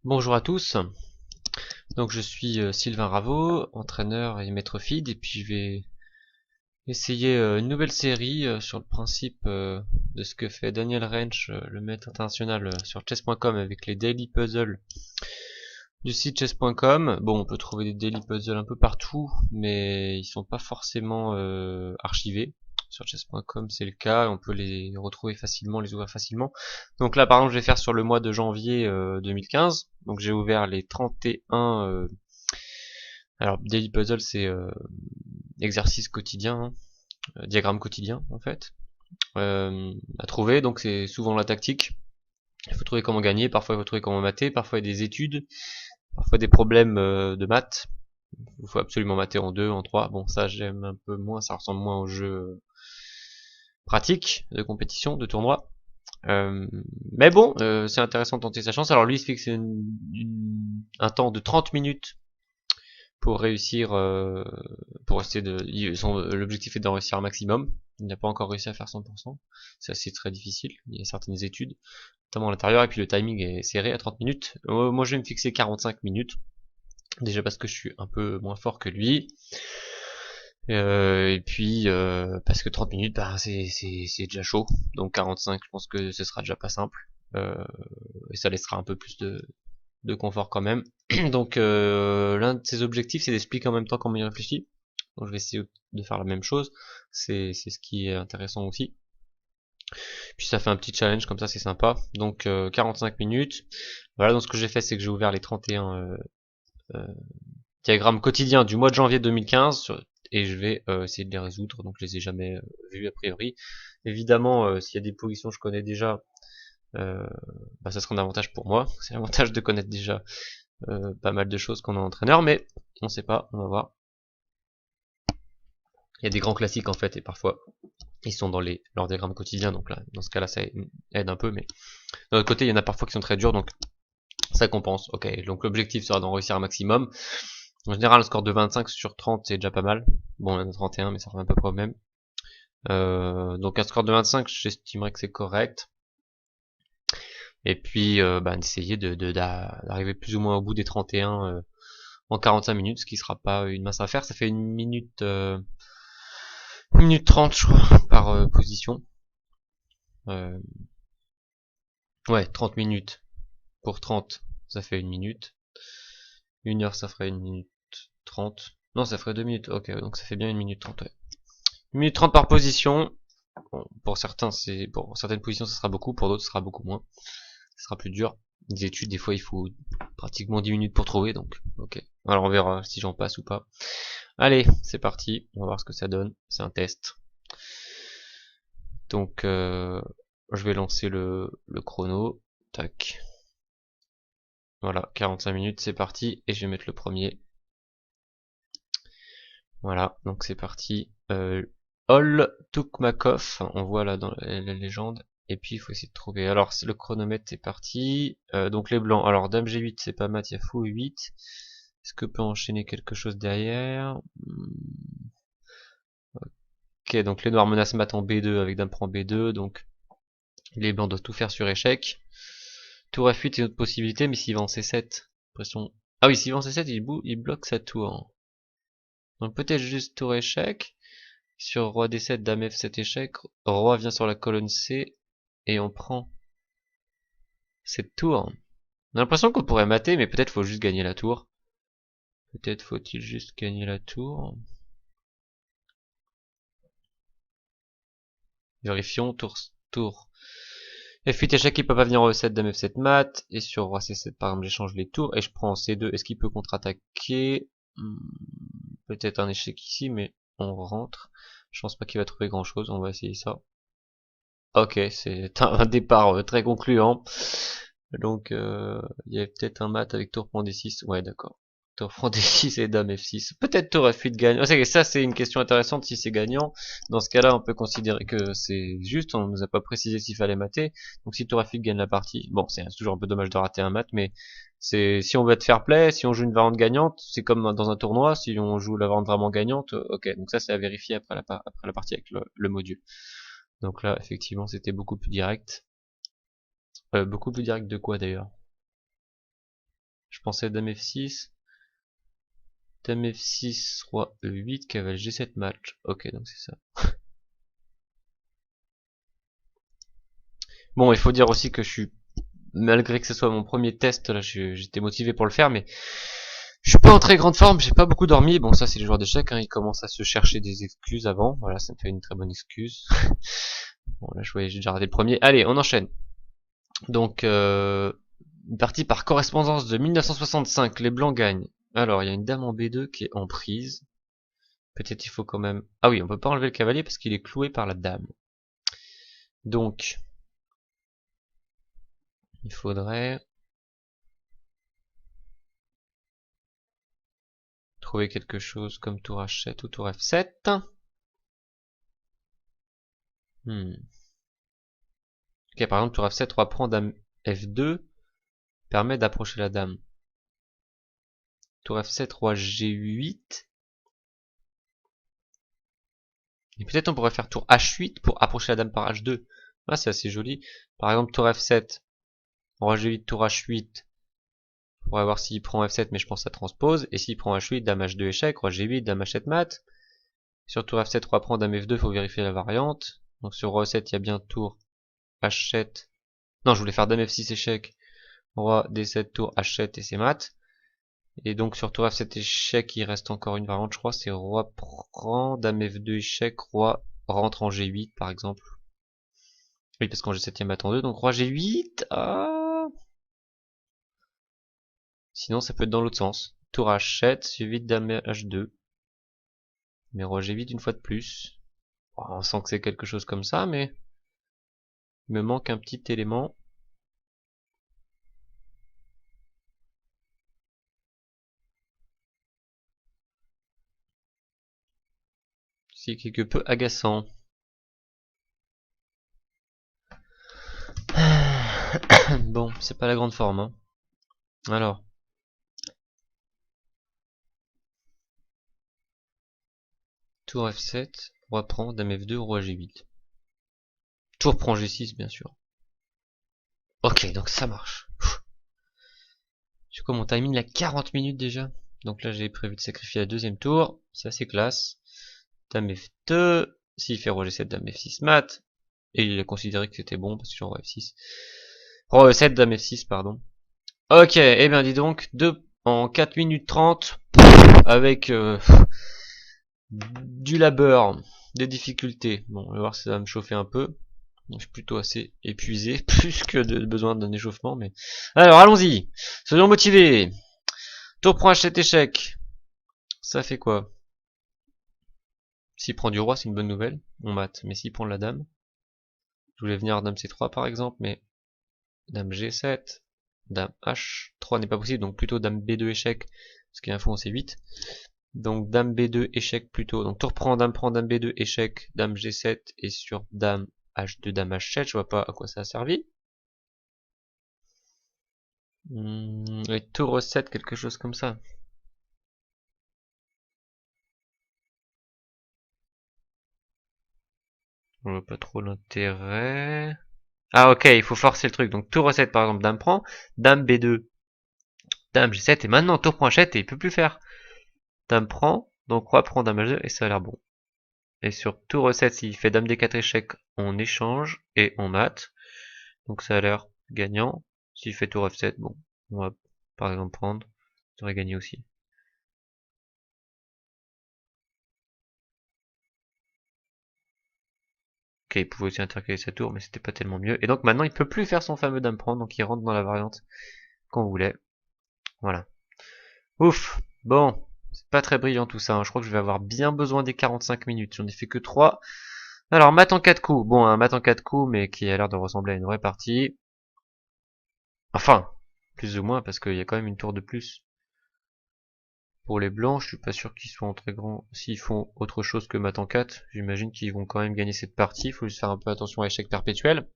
Bonjour à tous, donc je suis Sylvain Raveau, entraîneur et maître feed, et puis je vais essayer une nouvelle série sur le principe de ce que fait Daniel Rensch, le maître international sur chess.com avec les daily puzzles du site chess.com. Bon, on peut trouver des daily puzzles un peu partout, mais ils sont pas forcément archivés. Sur chess.com c'est le cas, on peut les retrouver facilement, les ouvrir facilement. Donc là par exemple je vais faire sur le mois de janvier 2015. Donc j'ai ouvert les 31 alors daily puzzle c'est exercice quotidien, hein, diagramme quotidien en fait. À trouver, donc c'est souvent la tactique. Il faut trouver comment gagner, parfois il faut trouver comment mater, parfois il y a des études, parfois des problèmes de maths. Il faut absolument mater en 2, en 3. Bon, ça j'aime un peu moins, ça ressemble moins au jeu pratique de compétition, de tournoi. Euh, mais bon, c'est intéressant de tenter sa chance. Alors lui, il se fixe un temps de 30 minutes pour réussir, pour essayer de, l'objectif est d'en réussir un maximum. Il n'a pas encore réussi à faire 100%. C'est assez très difficile. Il y a certaines études, notamment à l'intérieur, et puis le timing est serré à 30 minutes. Moi, je vais me fixer 45 minutes. Déjà parce que je suis un peu moins fort que lui. Et puis parce que 30 minutes, bah, c'est déjà chaud. Donc 45, je pense que ce sera déjà pas simple. Et ça laissera un peu plus de confort quand même. Donc l'un de ses objectifs, c'est d'expliquer en même temps comment il réfléchit. Donc je vais essayer de faire la même chose. C'est ce qui est intéressant aussi. Puis ça fait un petit challenge comme ça, c'est sympa. Donc 45 minutes. Voilà, donc ce que j'ai fait, c'est que j'ai ouvert les 31 euh, diagrammes quotidiens du mois de janvier 2015 et je vais essayer de les résoudre. Donc je les ai jamais vus a priori. Évidemment, s'il y a des positions que je connais déjà, euh, bah, ça sera un avantage pour moi. C'est l'avantage de connaître déjà pas mal de choses qu'on est entraîneur, mais on sait pas, on va voir. Il y a des grands classiques en fait, et parfois ils sont dans leurs diagrammes quotidiens, donc là, dans ce cas-là, ça aide un peu, mais d'un autre côté, il y en a parfois qui sont très durs, donc ça compense. Ok, donc l'objectif sera d'en réussir un maximum. En général, un score de 25 sur 30, c'est déjà pas mal. Bon, on a 31, mais ça revient à peu près au même. Donc un score de 25, j'estimerais que c'est correct. Et puis, bah, d'essayer d'arriver plus ou moins au bout des 31 en 45 minutes, ce qui sera pas une mince affaire. Ça fait 1 minute 30, je crois, par position. Euh, ouais, 30 minutes pour 30, ça fait 1 minute. 1 heure, ça ferait 1 minute 30. Non, ça ferait 2 minutes. Ok, donc ça fait bien 1 minute 30, ouais. 1 minute 30 par position. Bon, pour certains, pour certaines positions, ça sera beaucoup, pour d'autres, ça sera beaucoup moins. Ça sera plus dur. Des études, des fois, il faut pratiquement 10 minutes pour trouver, donc, ok. Alors, on verra si j'en passe ou pas. Allez, c'est parti. On va voir ce que ça donne. C'est un test. Donc, je vais lancer le chrono. Tac. Voilà, 45 minutes, c'est parti. Et je vais mettre le premier. Voilà, donc c'est parti. Ol Toukmakov, on voit là dans la légende. Et puis il faut essayer de trouver. Alors le chronomètre c'est parti. Donc les blancs. Alors Dame G8 c'est pas mat, il y a fou 8. Est-ce que peut enchaîner quelque chose derrière? Ok, donc les noirs menacent mat en B2 avec Dame prend B2. Donc les blancs doivent tout faire sur échec. Tour F8 est une autre possibilité, mais s'il va en C7, pression. Ah oui, s'il va en C7, il bloque sa tour. Donc peut-être juste tour échec. Sur roi D7, dame F7 échec, roi vient sur la colonne C, et on prend cette tour. On a l'impression qu'on pourrait mater, mais peut-être faut juste gagner la tour. Peut-être faut-il juste gagner la tour. Vérifions, tour. F8 échec, il peut pas venir en E7, dame F7 mat, et sur roi C7 par exemple j'échange les tours, et je prends en C2, est-ce qu'il peut contre-attaquer? Peut-être un échec ici, mais on rentre. Je pense pas qu'il va trouver grand chose, on va essayer ça. Ok, c'est un départ très concluant. Donc, il y a peut-être un mat avec tour prend D6. Ouais, d'accord. Tour prend D6 et dame F6. Peut-être tour F8 gagne. Oh, ça, c'est une question intéressante si c'est gagnant. Dans ce cas-là, on peut considérer que c'est juste. On nous a pas précisé s'il fallait mater. Donc, si tour F8 gagne la partie. Bon, c'est toujours un peu dommage de rater un mat, mais si on veut être fair play, si on joue une variante gagnante, c'est comme dans un tournoi. Si on joue la variante vraiment gagnante, ok. Donc ça, c'est à vérifier après la partie avec le module. Donc là, effectivement, c'était beaucoup plus direct. Beaucoup plus direct de quoi d'ailleurs? pensais dame F6. Dame F6, roi E8, cavalier G7 match. Ok, donc c'est ça. Bon, il faut dire aussi que je suis, malgré que ce soit mon premier test, là, j'étais motivé pour le faire, mais je suis pas en très grande forme, j'ai pas beaucoup dormi. Bon, ça c'est les joueurs d'échecs, hein, ils commencent à se chercher des excuses avant. Voilà, ça me fait une très bonne excuse. Bon, là, je voyais, j'ai déjà raté le premier. Allez, on enchaîne. Donc, une partie par correspondance de 1965, les blancs gagnent. Alors, il y a une dame en B2 qui est en prise. Peut-être il faut quand même... Ah oui, on peut pas enlever le cavalier parce qu'il est cloué par la dame. Donc, il faudrait trouver quelque chose comme tour H7 ou tour F7. Ok, par exemple, tour F7, roi prend dame F2 permet d'approcher la dame. Tour F7, roi G8. Et peut-être on pourrait faire tour H8 pour approcher la dame par H2. Ah, c'est assez joli. Par exemple, tour F7, roi G8, tour H8. On pourrait voir s'il prend F7, mais je pense que ça transpose. Et s'il prend H8, dame H2 échec, roi G8, dame H7 mat. Sur tour F7, roi prend dame F2, faut vérifier la variante. Donc sur roi E7, il y a bien tour H7. Non, je voulais faire dame F6 échec. Roi D7, tour H7 et c'est mat. Et donc sur tour F7 échec, il reste encore une variante, je crois, c'est roi prend, dame F2 échec, roi rentre en G8 par exemple. Oui, parce qu'en G7 il y a mat en 2, donc roi G8. Ah. Sinon ça peut être dans l'autre sens. Tour H7 suivi de dame H2. Mais roi G8 une fois de plus. Bon, on sent que c'est quelque chose comme ça, mais il me manque un petit élément. C'est quelque peu agaçant. Bon, c'est pas la grande forme, hein. Alors. Tour F7, roi prend, dame F2, roi G8. Tour prend G6, bien sûr. Ok, donc ça marche. Je sais quoi, mon timing, il a 40 minutes déjà. Donc là, j'ai prévu de sacrifier la deuxième tour. C'est assez classe. Dame F2. S'il fait roi G7, dame F6 mat. Et il a considéré que c'était bon parce que j'ai roi F6. Roi E7, dame F6, pardon. Ok, et bien dis donc, en 4 minutes 30, avec du labeur, des difficultés. Bon, on va voir si ça va me chauffer un peu. Donc, je suis plutôt assez épuisé, plus que de besoin d'un échauffement, mais... Alors, allons-y. Soyons motivés. Tour prend H7 échec. Ça fait quoi? S'il prend du roi, c'est une bonne nouvelle. On mate. Mais s'il prend la dame, je voulais venir dame C3 par exemple, mais dame G7, dame H3 n'est pas possible, donc plutôt dame B2 échec, parce qu'il y a un fou en C8. Donc dame B2 échec plutôt. Donc tour prend dame B2 échec, dame G7 et sur dame H2, dame H7, je vois pas à quoi ça a servi. Et tour E7, quelque chose comme ça. On voit pas trop l'intérêt. Ah ok, il faut forcer le truc. Donc tour E7 par exemple, dame prend, dame B2, dame G7 et maintenant tour prend H7 et il peut plus faire. Dame prend, donc roi prend dame H2 et ça a l'air bon. Et sur tour E7, s'il fait dame D4 échec, on échange et on mate. Donc ça a l'air gagnant. S'il fait tour F7, bon, on va par exemple prendre, ça aurait gagné aussi. Ok, il pouvait aussi intercaler sa tour, mais c'était pas tellement mieux. Et donc maintenant, il peut plus faire son fameux dame prendre, donc il rentre dans la variante qu'on voulait. Voilà. Ouf. Bon, c'est pas très brillant tout ça, hein. Je crois que je vais avoir bien besoin des 45 minutes. J'en ai fait que 3. Alors, mat en 4 coups. Bon, un mat en 4 coups, mais qui a l'air de ressembler à une vraie partie. Enfin, plus ou moins, parce qu'il y a quand même une tour de plus. Pour les blancs, je suis pas sûr qu'ils soient en très grand. S'ils font autre chose que mat en 4, j'imagine qu'ils vont quand même gagner cette partie. Il faut juste faire un peu attention à l'échec perpétuel.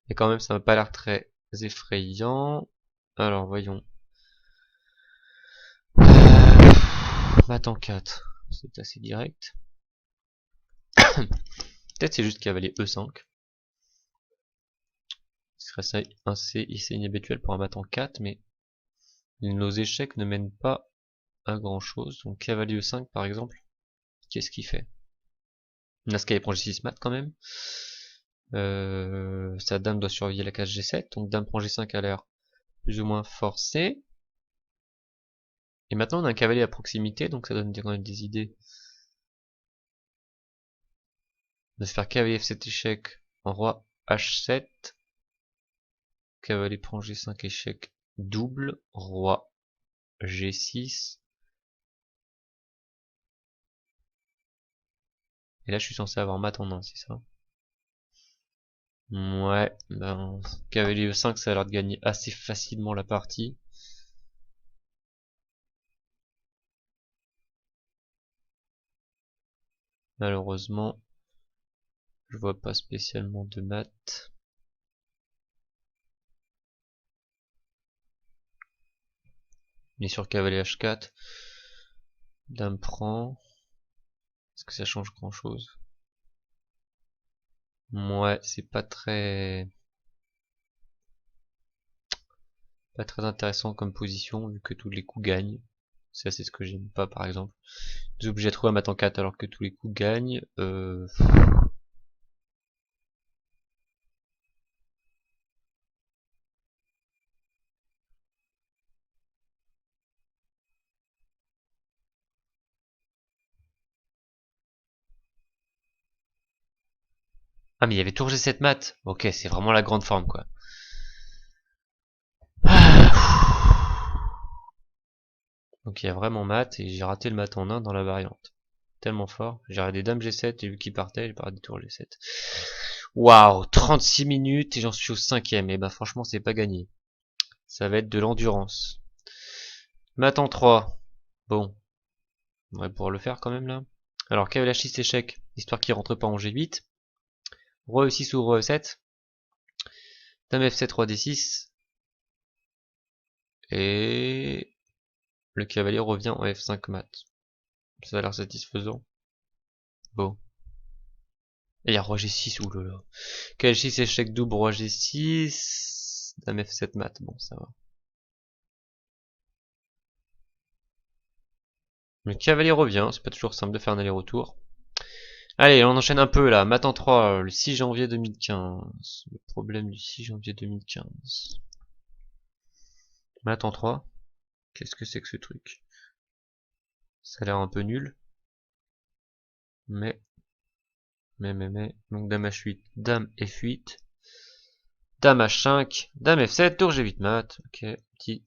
Mais quand même, ça m'a pas l'air très effrayant. Alors, voyons. Mat en 4. C'est assez direct. Peut-être c'est juste cavalier E5. Ce serait ça assez inhabituel pour un mat en 4, mais Nos échecs ne mènent pas à grand chose. Donc cavalier E5 par exemple. Qu'est-ce qu'il fait? Nasca prend G6 mat quand même. Sa dame doit surveiller la case G7. Donc dame prend G5 a l'air plus ou moins forcé. Et maintenant on a un cavalier à proximité, donc ça donne quand même des idées. De se faire cavalier F7 échec en roi H7. Cavalier prend G5 échec double. Roi G6. Et là je suis censé avoir mat en 1, c'est ça? Ouais, ben, cavalier E5 ça a l'air de gagner assez facilement la partie. Malheureusement, je vois pas spécialement de mat. On est sur cavalier H4. Dame prend. Est-ce que ça change grand chose? Ouais, c'est pas très intéressant comme position vu que tous les coups gagnent. Ça c'est ce que j'aime pas par exemple. Vous êtes obligé de trouver un mat en 4 alors que tous les coups gagnent. Ah mais il y avait tour G7 mat. Ok, c'est vraiment la grande forme quoi. Donc il y a vraiment mat et j'ai raté le mat en 1 dans la variante. Tellement fort. J'ai raté dame G7 et vu qu'il partait, j'ai pas raté tour G7. Waouh, 36 minutes et j'en suis au 5ème. Et bah franchement c'est pas gagné. Ça va être de l'endurance. Mat en 3. Bon, on va pouvoir le faire quand même là. Alors cavalier H6 échec, histoire qu'il rentre pas en G8. Roi E6 ou roi E7. Dame F7, roi D6. Et le cavalier revient en F5 mat. Ça a l'air satisfaisant. Bon. Et il y a roi G6, oulala. Cavalier H6 échec double, roi G6. Dame F7 mat, bon ça va. Le cavalier revient, c'est pas toujours simple de faire un aller-retour. Allez, on enchaîne un peu là. Mat en 3, le 6 janvier 2015. Le problème du 6 janvier 2015. Mat en 3. Qu'est-ce que c'est que ce truc? Ça a l'air un peu nul. Mais. Donc dame H8, dame F8. Dame H5, dame F7, tour G8 mat. Ok, petit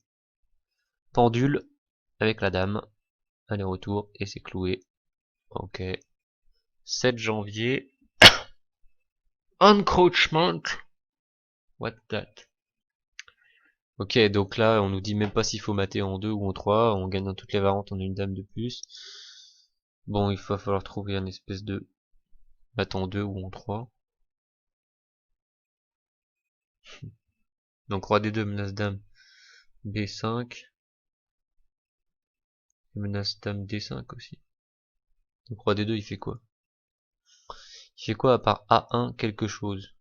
pendule avec la dame. Aller-retour et c'est cloué. Ok. 7 janvier. Encroachment. What that? Ok, donc là, on nous dit même pas s'il faut mater en 2 ou en 3. On gagne dans toutes les variantes, on a une dame de plus. Bon, il va falloir trouver un espèce de mat en 2 ou en 3. Donc roi D2 menace dame B5. Menace dame D5 aussi. Donc roi D2 il fait quoi? Il fait quoi à part A1 quelque chose?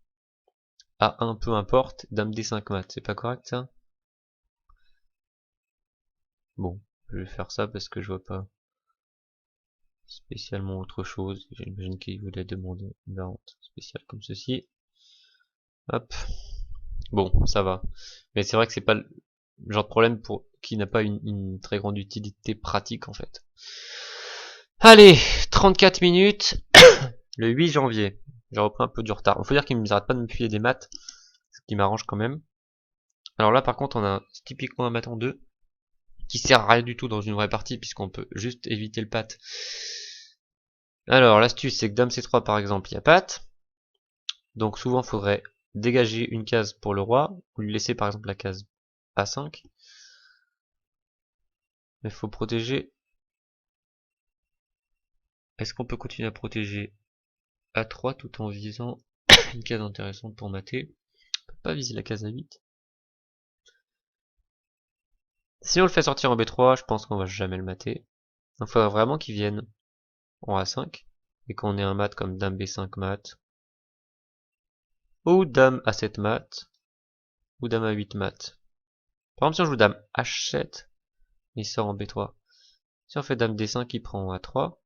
A1 peu importe, dame D5 mat, c'est pas correct ça? Bon, je vais faire ça parce que je vois pas spécialement autre chose. J'imagine qu'il voulait demander une variante spéciale comme ceci. Hop. Bon, ça va. Mais c'est vrai que c'est pas le genre de problème pour qui n'a pas une très grande utilité pratique en fait. Allez, 34 minutes, le 8 janvier. J'ai repris un peu du retard. Il faut dire qu'il ne m'arrête pas de me filer des maths, ce qui m'arrange quand même. Alors là par contre on a typiquement un mat en 2 qui sert à rien du tout dans une vraie partie puisqu'on peut juste éviter le pat. Alors l'astuce c'est que dame C3 par exemple il y a pat. Donc souvent il faudrait dégager une case pour le roi ou lui laisser par exemple la case A5. Mais il faut protéger. Est-ce qu'on peut continuer à protéger A3 tout en visant une case intéressante pour mater? On peut pas viser la case A8. Si on le fait sortir en B3, je pense qu'on va jamais le mater. Donc il faudra vraiment qu'il vienne en A5 et qu'on ait un mat comme dame B5 mat ou dame A7 mat ou dame A8 mat. Par exemple, si on joue dame H7, il sort en B3. Si on fait dame D5, il prend A3.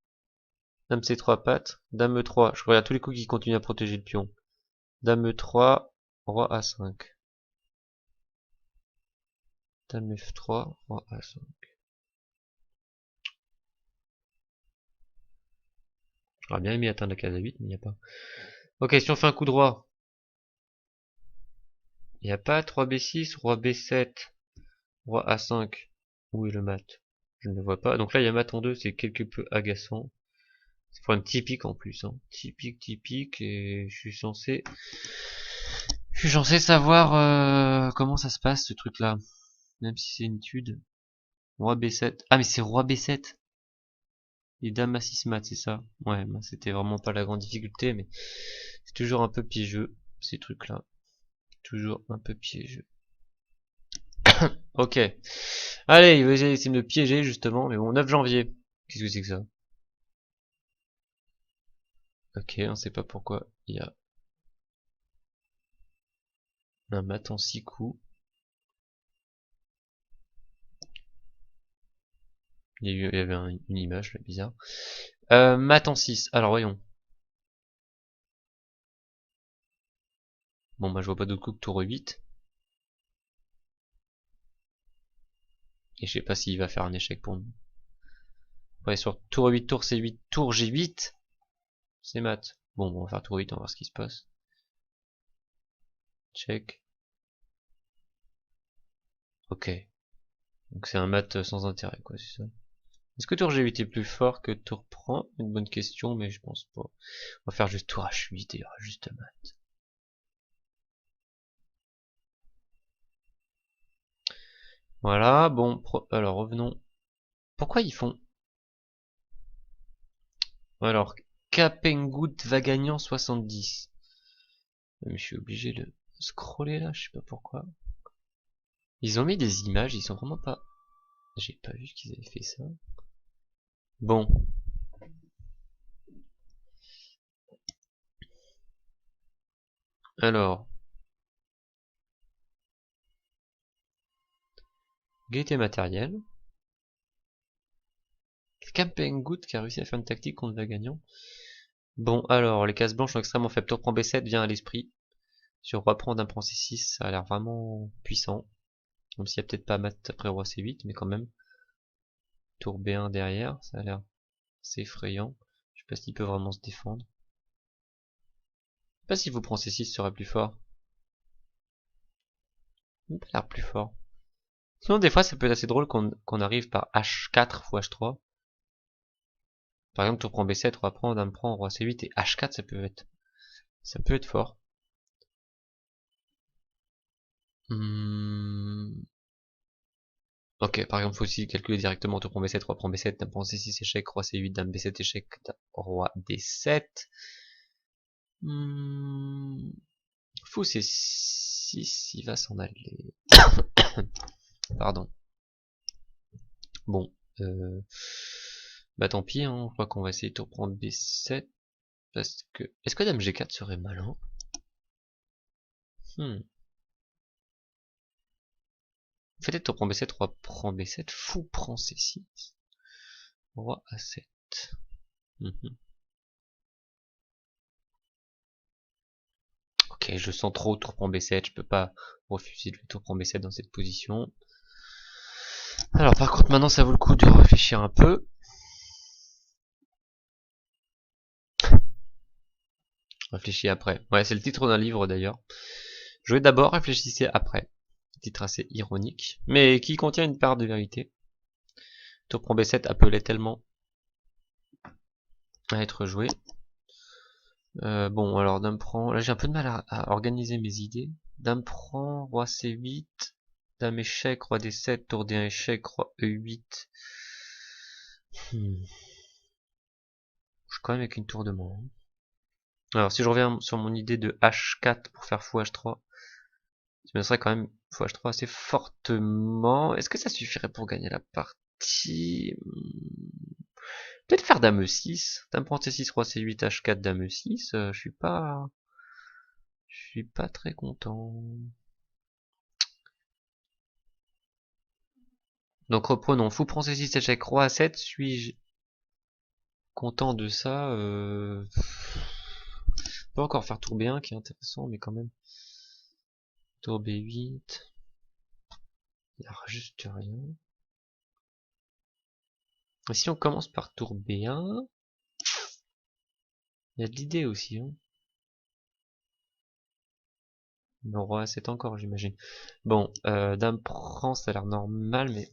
Dame C3 patte. Dame E3. Je regarde tous les coups qui continuent à protéger le pion. Dame E3. Roi A5. Dame F3. Roi A5. J'aurais bien aimé atteindre la case A8, mais il n'y a pas. Ok, si on fait un coup droit. Il n'y a pas 3B6, Roi B7, Roi A5. Où est le mat? Je ne le vois pas. Donc là, il y a mat en 2, c'est quelque peu agaçant. C'est pour un typique en plus, hein. Typique, et je suis censé savoir comment ça se passe ce truc-là. Même si c'est une étude. Roi B7. Ah mais c'est Roi B7. Et Dame A6 mat, c'est ça? Ouais, bah, c'était vraiment pas la grande difficulté, mais c'est toujours un peu piégeux, ces trucs-là. Toujours un peu piégeux. Ok. Allez, il va essayer de me piéger justement, mais bon, 9 janvier. Qu'est-ce que c'est que ça? Ok, on sait pas pourquoi il y a un mat en 6 coups. Il y avait une image, là, bizarre. Mat en 6. Alors, voyons. Bon, bah, je vois pas d'autre coup que tour 8. Et je sais pas s'il va faire un échec pour nous. Ouais, sur tour 8, tour C8, tour G8, c'est mat. Bon, on va faire tour 8, on va voir ce qui se passe. Check. Ok. Donc c'est un mat sans intérêt, quoi, c'est ça. Est-ce que tour G8 est plus fort que tour prend? Une bonne question, mais je pense pas. On va faire juste tour H8 et il y aura juste mat. Voilà, bon, alors revenons. Pourquoi ils font... Alors, Capengout va gagnant 70. Mais je suis obligé de scroller là, je sais pas pourquoi. Ils ont mis des images, ils sont vraiment pas... J'ai pas vu qu'ils avaient fait ça. Bon. Alors. Gaieté matérielle. Capengout qui a réussi à faire une tactique contre va gagnant. Bon, alors, les cases blanches sont extrêmement faibles. Tour prend B7 vient à l'esprit. Sur roi prend d'un prend C6, ça a l'air vraiment puissant. Même s'il n'y a peut-être pas mat après roi C8, mais quand même. Tour B1 derrière, ça a l'air assez effrayant. Je sais pas s'il peut vraiment se défendre. Je sais pas si vous prend C6 serait plus fort. Il pas l'air plus fort. Sinon, des fois, ça peut être assez drôle qu'on arrive par H4 ou H3. Par exemple, tour prend B7, roi prend, dame prend, roi C8 et H4, ça peut être fort. Ok, par exemple, faut aussi calculer directement tour prend B7, roi prend B7, dame prend C6, échec, roi C8, dame B7, échec, roi D7. Fou C6, il va s'en aller. Pardon. Bon, bah tant pis, hein, je crois qu'on va essayer de tour prendre B7, parce que... Est-ce que dame G4 serait malin? Peut-être tour prend B7, roi prend B7, fou prend C6, roi A7. Ok, je sens trop tour prend B7, je peux pas refuser le tour prend B7 dans cette position. Alors par contre maintenant ça vaut le coup de réfléchir un peu. Réfléchis après. Ouais, c'est le titre d'un livre d'ailleurs. Jouez d'abord, réfléchissez après. Titre assez ironique, mais qui contient une part de vérité. Tour prend B7 appelait tellement à être joué. Bon, alors dame prend... Là j'ai un peu de mal à organiser mes idées. Dame prend, roi C8, dame échec, roi D7, tour D1 échec, roi E8. Je suis quand même avec une tour de moins. Alors si je reviens sur mon idée de H4 pour faire fou H3, je me serais quand même fou H3 assez fortement. Est-ce que ça suffirait pour gagner la partie? Peut-être faire dame E6. Dame prend C6, roi C8, H4, dame E6. Je suis pas très content. Donc reprenons. Fou prend ses 6 échecs. Roi à 7. Suis-je content de ça? On peut encore faire tour B1 qui est intéressant, mais quand même. Tour B8. Il n'y a juste rien. Et si on commence par tour B1, il y a de l'idée aussi. Hein. Le roi A7 encore, j'imagine. Bon, dame prend, ça a l'air normal, mais...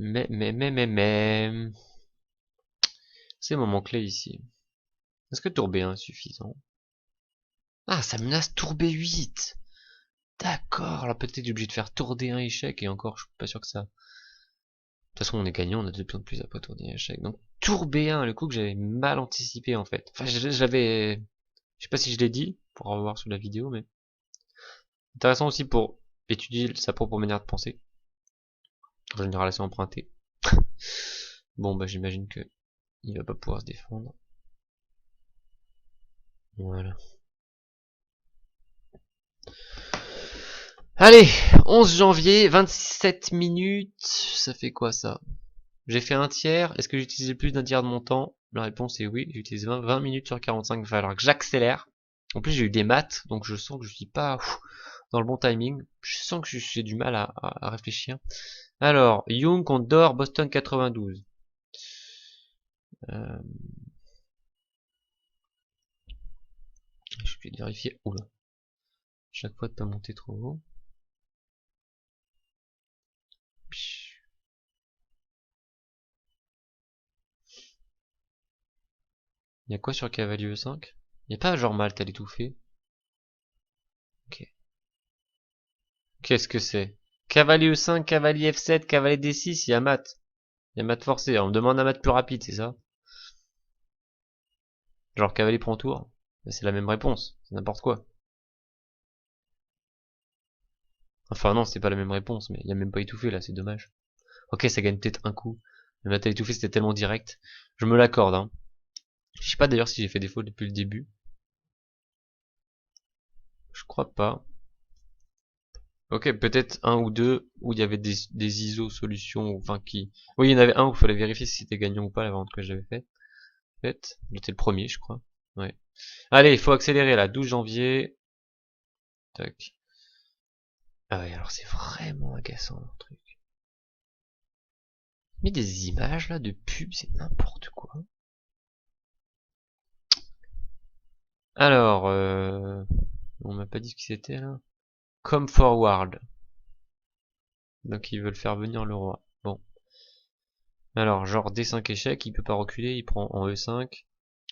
Mais... C'est le moment clé ici. Est-ce que tour B1 est suffisant? Ah, ça menace tour B8. D'accord, là peut-être j'ai obligé de faire tour D1 échec, et encore, je suis pas sûr que ça... De toute façon, on est gagnant, on a 2 pions de plus après tour D1 échec. Donc, tour B1, le coup que j'avais mal anticipé, en fait. Enfin, je l'avais... Je sais pas si je l'ai dit, pour revoir sur la vidéo, mais... Intéressant aussi pour étudier sa propre manière de penser. En général, assez emprunté. Bon, bah j'imagine que il va pas pouvoir se défendre. Voilà. Allez, 11 janvier, 27 minutes. Ça fait quoi ça? J'ai fait un tiers. Est-ce que j'ai utilisé plus d'un tiers de mon temps? La réponse est oui. J'ai utilisé 20 minutes sur 45. Il va falloir que j'accélère. En plus, j'ai eu des maths, donc je sens que je suis pas dans le bon timing. Je sens que j'ai du mal à réfléchir. Alors, Young contre Dor, Boston 92. Je vais vérifier. Oula. Chaque fois de pas monter trop haut. Il y a quoi sur cavalier E5? Il n'y a pas genre Malte à l'étouffer? Ok. Qu'est-ce que c'est? Cavalier E5, cavalier F7, cavalier D6, il y a mat. Il y a mat forcé. On me demande un mat plus rapide, c'est ça? Genre cavalier prend tour? C'est la même réponse. C'est n'importe quoi. Enfin non, c'est pas la même réponse, mais il y a même pas étouffé là, c'est dommage. Ok, ça gagne peut-être un coup. Le mat à étouffer c'était tellement direct. Je me l'accorde, hein. Je sais pas d'ailleurs si j'ai fait défaut depuis le début. Je crois pas. Ok, peut-être un ou deux où il y avait des ISO solutions, enfin qui... Oui, il y en avait un où il fallait vérifier si c'était gagnant ou pas la vente que j'avais faite. J'étais le premier, je crois. Ouais. Allez, il faut accélérer là, 12 janvier. Tac. Ah ouais, alors c'est vraiment agaçant leur truc. Mais des images là de pub, c'est n'importe quoi. Alors, on m'a pas dit ce que c'était là. Come forward. Donc ils veulent faire venir le roi. Bon. Alors, genre D5 échec, il peut pas reculer, il prend en E5.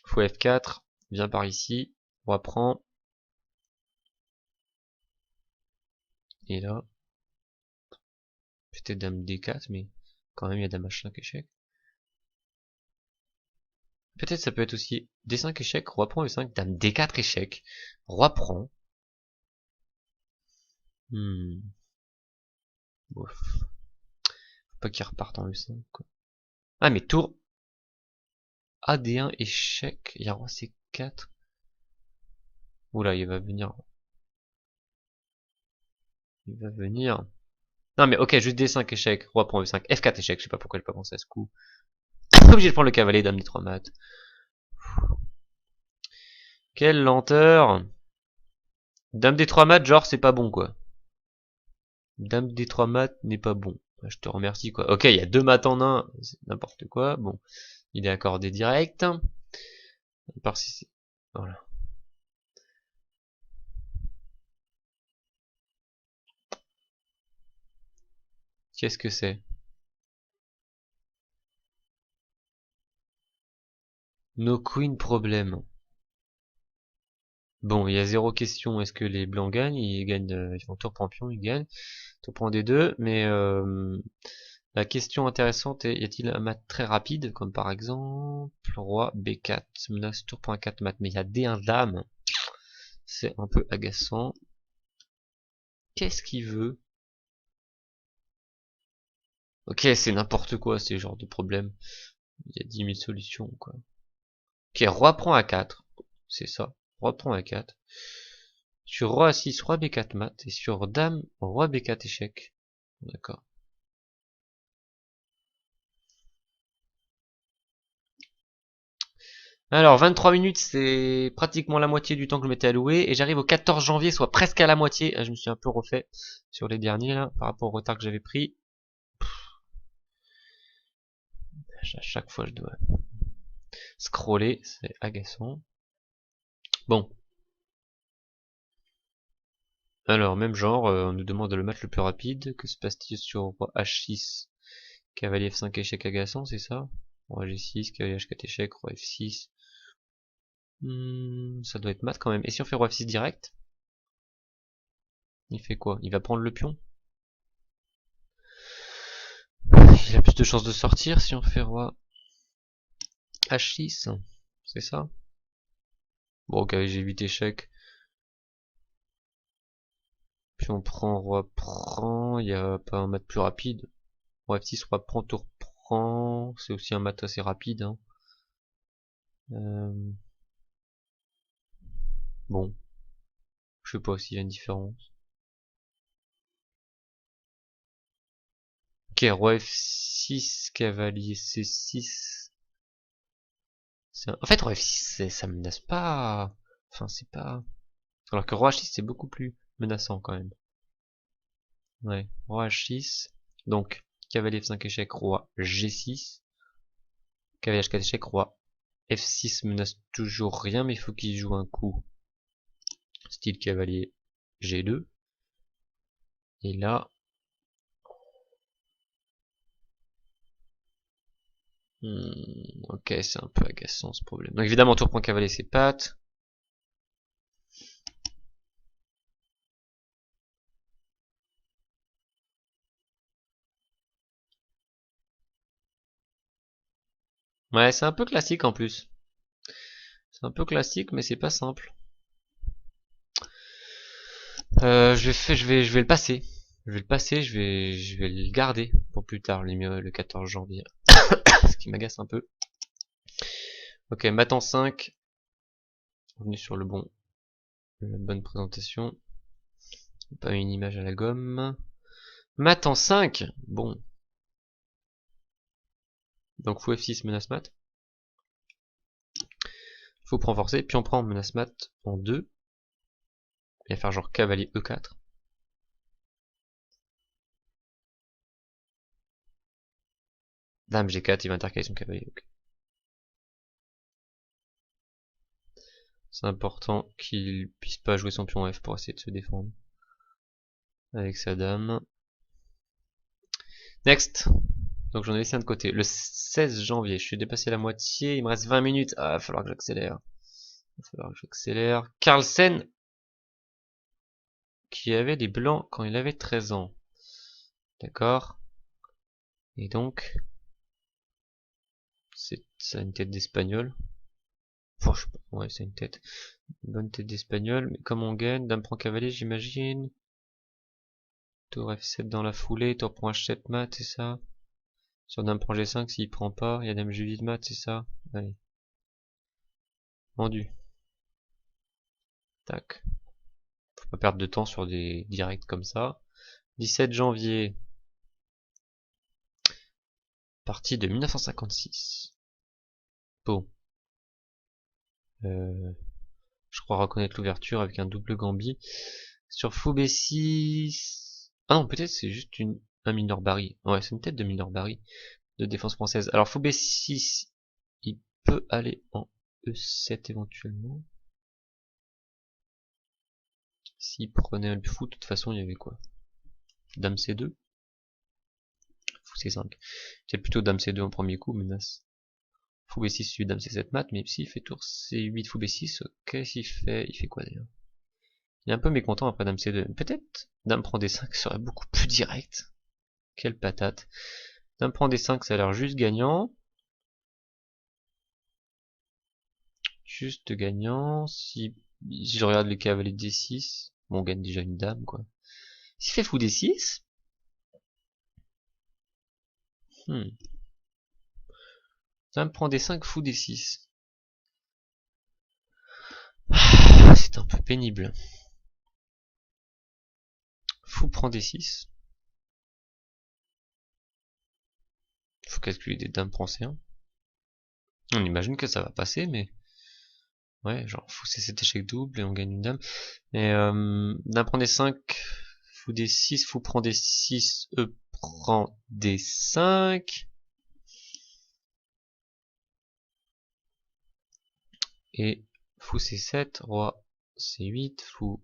Fou F4, vient par ici. Roi prend. Et là, peut-être dame D4, mais quand même il y a dame H5 échec. Peut-être ça peut être aussi D5 échec, roi prend E5, dame D4 échec, roi prend. Bof. Faut pas qu'il reparte en E5, quoi. Ah, mais tour AD1 échec, il y a roi C4. Oula, il va venir. Il va venir. Non, mais ok, juste D5 échec, roi prend E5, F4 échec, je sais pas pourquoi j'ai pas pensé à ce coup. Obligé de prendre le cavalier, dame D3 mat. Quelle lenteur. Dame D3 mat, genre c'est pas bon quoi. Dame D3 mat n'est pas bon. Je te remercie quoi. Ok, il y a deux mat en un, c'est n'importe quoi. Bon, il est accordé direct. Par si voilà. Qu'est-ce que c'est? No queen problème. Bon, il y a zéro question. Est-ce que les blancs gagnent? Ils gagnent. Ils font tour prend pion, ils gagnent. Tour prend des deux, mais la question intéressante est, y a-t-il un mat très rapide, comme par exemple roi B4, menace tour point 4 mat, mais il y a D1 dame, c'est un peu agaçant. Qu'est-ce qu'il veut? Ok, c'est n'importe quoi ces genres de problèmes. Il y a 10 000 solutions, quoi. Ok, roi prend A4, c'est ça, roi prend A4. Sur roi A6, roi B4 mat. Et sur dame, roi B4 échec. D'accord. Alors, 23 minutes, c'est pratiquement la moitié du temps que je m'étais alloué. Et j'arrive au 14 janvier, soit presque à la moitié. Je me suis un peu refait sur les derniers, là, par rapport au retard que j'avais pris. À chaque fois, je dois scroller. C'est agaçant. Bon. Alors, même genre, on nous demande de le match le plus rapide. Que se passe-t-il sur roi H6, cavalier F5 échec agaçant, c'est ça? Roi G6, cavalier H4 échec, roi F6. Ça doit être mat quand même. Et si on fait roi F6 direct? Il fait quoi? Il va prendre le pion? Il a plus de chances de sortir si on fait roi H6. C'est ça? Bon, cavalier G8 échec. Puis on prend roi prend. Il n'y a pas un mat plus rapide. Roi F6, roi prend, tour prend. C'est aussi un mat assez rapide. Hein. Bon. Je sais pas s'il y a une différence. Ok, roi F6, cavalier C6. En fait, roi F6, ça menace pas. Enfin, c'est pas. Alors que roi H6, c'est beaucoup plus menaçant quand même. Ouais, roi H6. Donc, cavalier F5 échec, roi G6. Cavalier H4 échec, roi F6 menace toujours rien, mais il faut qu'il joue un coup. Style cavalier G2. Et là. Ok, c'est un peu agaçant ce problème. Donc évidemment, tour prend cavalier, c'est pattes. Ouais, c'est un peu classique en plus. C'est un peu classique, mais c'est pas simple. Je vais le passer. Je vais le passer, je vais le garder pour plus tard, le 14 janvier. Ce qui m'agace un peu. Ok, mat en 5. Revenu sur la bonne présentation. Pas une image à la gomme. Mat en 5. Bon. Donc fou F6 menace mat. Fou prend forcé, puis on prend menace mat en 2. Il va faire genre cavalier E4. Dame G4, il va intercaler son cavalier. Okay. C'est important qu'il puisse pas jouer son pion F pour essayer de se défendre. Avec sa dame. Next. Donc j'en ai laissé un de côté. Le 16 janvier, je suis dépassé la moitié. Il me reste 20 minutes. Ah, il va falloir que j'accélère. Il va falloir que j'accélère. Carlsen, qui avait des blancs quand il avait 13 ans. D'accord. Et donc, ça a une tête d'espagnol. Enfin, je sais pas. Ouais, c'est une tête. Une bonne tête d'espagnol. Mais comme on gagne, dame prend cavalier, j'imagine. Tour F7 dans la foulée. Tour prend H7 mat, c'est ça. Sur dame prend G5, s'il prend pas, il y a dame G8 mat, c'est ça. Allez. Vendu. Tac. Faut pas perdre de temps sur des directs comme ça. 17 janvier. Partie de 1956. Bon. Je crois reconnaître l'ouverture avec un double gambit. Sur fou B6. Ah non, peut-être c'est juste un mineur Barry. Ouais, c'est une tête de mineur Barry de défense française. Alors fou B6, il peut aller en E7 éventuellement. S'il prenait le fou, de toute façon, il y avait quoi? Dame C2. Fou C5. C'est plutôt dame C2 en premier coup, menace. Fou B6 suivi dame C7 mat, mais s'il fait tour C8 fou B6, qu'est-ce qu'il fait? Il fait quoi d'ailleurs? Il est un peu mécontent après dame C2. Peut-être dame prend D5 serait beaucoup plus direct. Quelle patate. Dame prend D5, ça a l'air juste gagnant. Juste gagnant. Si je regarde les cavaliers D6, bon, on gagne déjà une dame, quoi. S'il fait fou D6, dame prend D5, fou D6. C'est un peu pénible. Fou prend D6. Faut calculer des dames prend C1. On imagine que ça va passer, mais... Ouais, genre fou C7 échec double et on gagne une dame. Et dame prend D5, fou D6, fou prend D6, E prend D5. Et fou C7, roi C8, fou...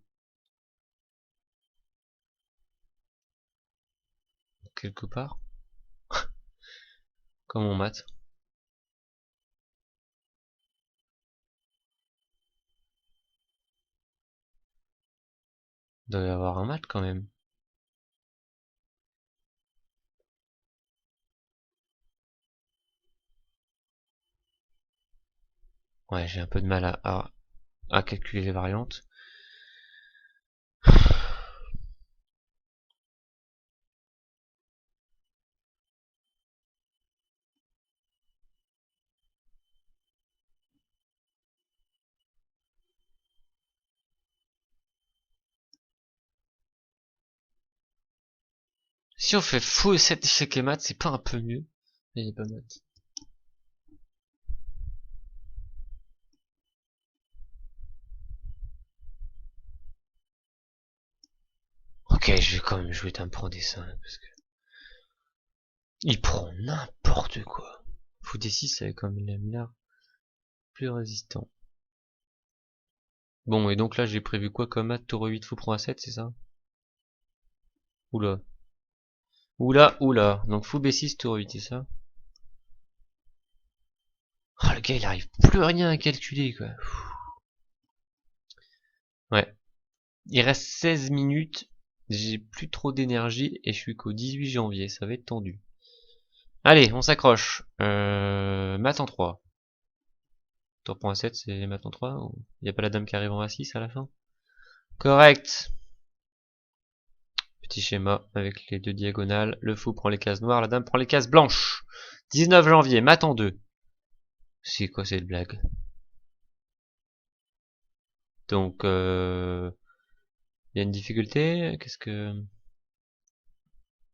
quelque part. Comme on mate. Il doit y avoir un mat quand même. Ouais, j'ai un peu de mal à calculer les variantes. Si on fait fou E7 échec et mat, c'est pas un peu mieux? Il est pas mat. Ok, je vais quand même jouer dame prend D5 parce que il prend n'importe quoi. Fou D6 avec comme il aime l'air plus résistant. Bon, et donc là j'ai prévu quoi comme mat? Tour 8, fou prend A7, c'est ça? Oula. Oula, oula. Donc fou B6, tour 8, c'est ça? Ah, le gars il arrive plus rien à calculer quoi. Ouais. Il reste 16 minutes. J'ai plus trop d'énergie et je suis qu'au 18 janvier. Ça va être tendu. Allez, on s'accroche. Mat en 3. Tour pour A7, c'est mat en 3 ou y a pas la dame qui arrive en A6 à la fin? Correct. Petit schéma avec les deux diagonales. Le fou prend les cases noires, la dame prend les cases blanches. 19 janvier, mat en 2. C'est quoi cette blague? Donc, il y a une difficulté. Qu'est-ce que...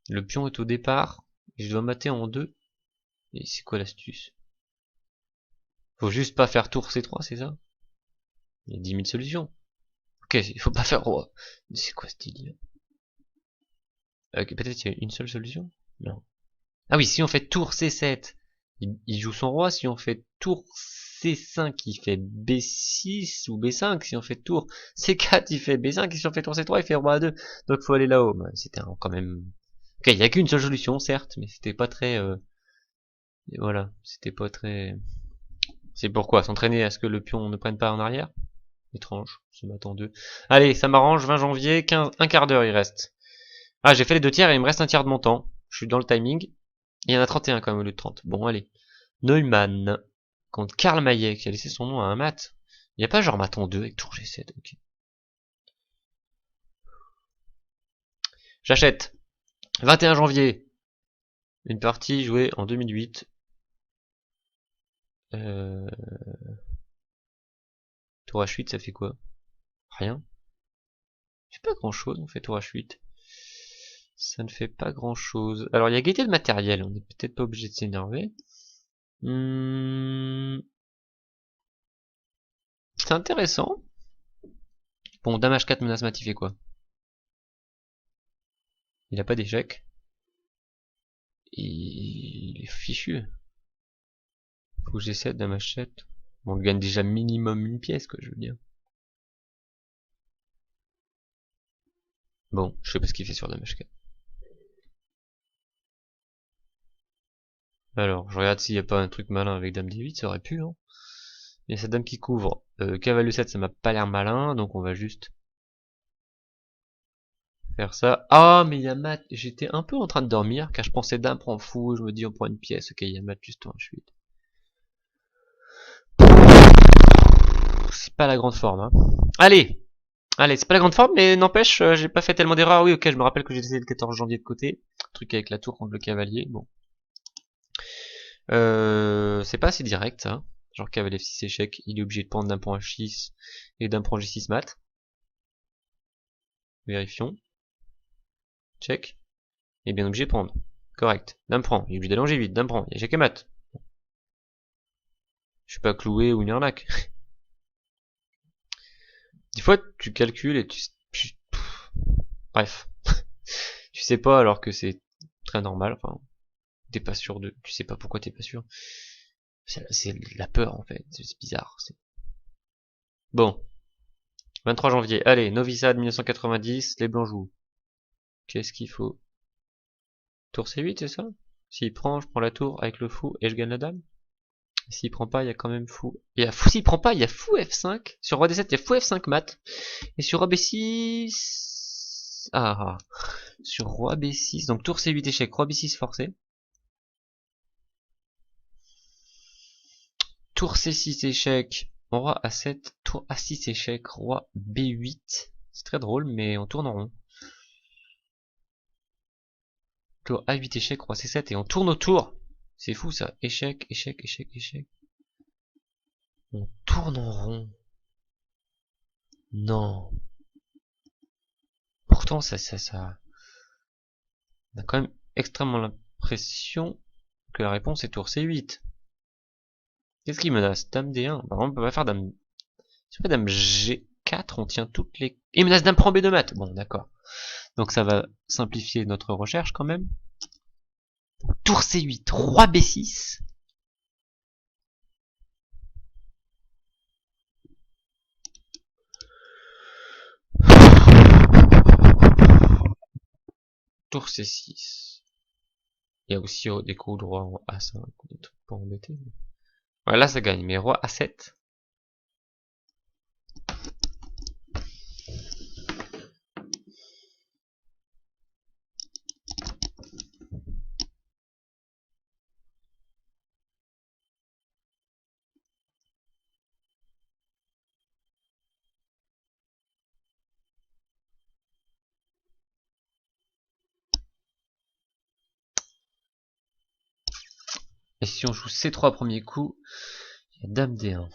Le pion est au départ. Et je dois mater en 2. Et c'est quoi l'astuce? Faut juste pas faire tour C3, c'est ça? Il y a 10 000 solutions. Ok, il faut pas faire roi. C'est quoi ce délire? Peut-être qu'il y a une seule solution? Non. Ah oui, si on fait tour C7, il joue son roi. Si on fait tour C5, il fait B6 ou B5. Si on fait tour C4, il fait B5. Et si on fait tour C3, il fait roi A2. Donc faut aller là-haut. C'était quand même... Ok, il y a qu'une seule solution, certes, mais c'était pas très... Voilà, c'était pas très... C'est pourquoi s'entraîner à ce que le pion ne prenne pas en arrière. Étrange, je m'attends deux. Allez, ça m'arrange, 20 janvier, 15, un quart d'heure il reste. Ah, j'ai fait les 2 tiers et il me reste un tiers de mon temps. Je suis dans le timing. Il y en a 31 quand même au lieu de 30. Bon, allez. Neumann contre Karl Maillet qui a laissé son nom à un mat. Il n'y a pas genre mat en 2 avec tour G7, ok. J'achète. 21 janvier. Une partie jouée en 2008. Tour H8, ça fait quoi? Rien. C'est pas grand chose, on fait tour H8. Ça ne fait pas grand chose. Alors il y a gaieté de matériel, on n'est peut-être pas obligé de s'énerver. C'est intéressant. Bon, dame H4 menace mat, il fait quoi? Il a pas d'échec. Il est fichu. Faut que G7, dame H7. Bon, on gagne déjà minimum une pièce, quoi, je veux dire. Bon, je sais pas ce qu'il fait sur dame H4. Alors, je regarde s'il n'y a pas un truc malin avec dame D8, ça aurait pu, hein. Il y a cette dame qui couvre. Cavalier 7, ça m'a pas l'air malin, donc on va juste faire ça. Ah, mais il y a mat. J'étais un peu en train de dormir, car je pensais dame prend fou, je me dis on prend une pièce, ok, il y a mat juste en H8. C'est pas la grande forme, hein. Allez, allez, c'est pas la grande forme, mais n'empêche, j'ai pas fait tellement d'erreurs. Oui, ok, je me rappelle que j'ai décidé le 14 janvier de côté. Truc avec la tour contre le cavalier, bon. C'est pas assez direct, ça. Genre cavalier F6 échec, il est obligé de prendre d'un point H6 et d'un point G6 mat. Vérifions. Check. Il est bien obligé de prendre. Correct. Dame prend. Il est obligé d'allonger vite. Dame prend. Il y a échec et mat. Je suis pas cloué ou une arnaque. Des fois, tu calcules et bref. Tu sais pas alors que c'est très normal. Enfin, t'es pas sûr de... Tu sais pas pourquoi t'es pas sûr. C'est la peur, en fait. C'est bizarre. Bon. 23 janvier. Allez, Novi Sad 1990. Les blancs jouent. Qu'est-ce qu'il faut? Tour C8, c'est ça? S'il prend, je prends la tour avec le fou et je gagne la dame. S'il prend pas, il y a quand même fou. Il y a fou, s'il prend pas, il y a fou F5. Sur roi D7, il y a fou F5 mat. Et sur roi B6... Ah, sur roi B6, donc tour C8 échec, roi B6 forcé. Tour C6 échec, roi A7, tour A6 échec, roi B8. C'est très drôle, mais on tourne en rond. Tour A8 échec, roi C7, et on tourne autour. C'est fou ça, échec, échec, échec, échec. On tourne en rond. Non. Pourtant, ça on a quand même extrêmement l'impression que la réponse est tour C8. Qu'est-ce qui menace? Dame D1. Bah, on peut pas faire dame... Si on fait dame G4, on tient toutes les... Il menace dame prend B2 mat. Bon, d'accord. Donc ça va simplifier notre recherche quand même. Tour C8, roi B6. Tour C6. Il y a aussi des coups de roi en A5, des trucs pas embêtés. Voilà, là ça gagne. Mais roi A7. Et si on joue C3 premier coup, il y a dame D1.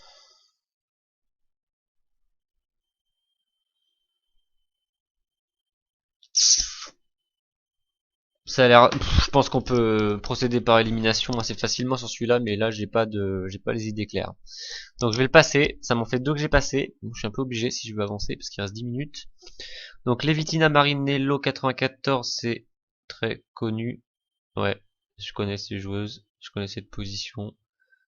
Ça a l'air, je pense qu'on peut procéder par élimination assez facilement sur celui-là, mais là j'ai pas les idées claires. Donc je vais le passer, ça m'en fait deux que j'ai passé, donc je suis un peu obligé si je veux avancer parce qu'il reste 10 minutes. Donc Levitina Marinello 94, c'est très connu. Ouais, je connais ces joueuses, je connais cette position.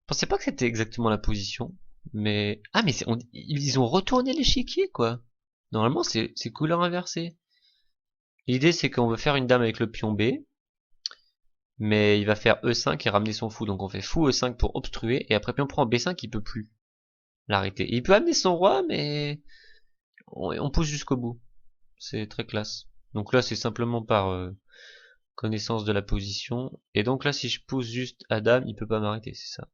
Je pensais pas que c'était exactement la position, mais ah mais ils ont retourné l'échiquier quoi. Normalement c'est couleur inversée. L'idée c'est qu'on veut faire une dame avec le pion B, mais il va faire E5 et ramener son fou. Donc on fait fou E5 pour obstruer, et après pion prend B5, il peut plus l'arrêter. Il peut amener son roi, mais on pousse jusqu'au bout. C'est très classe. Donc là c'est simplement par connaissance de la position. Et donc là si je pousse juste à dame, il peut pas m'arrêter, c'est ça.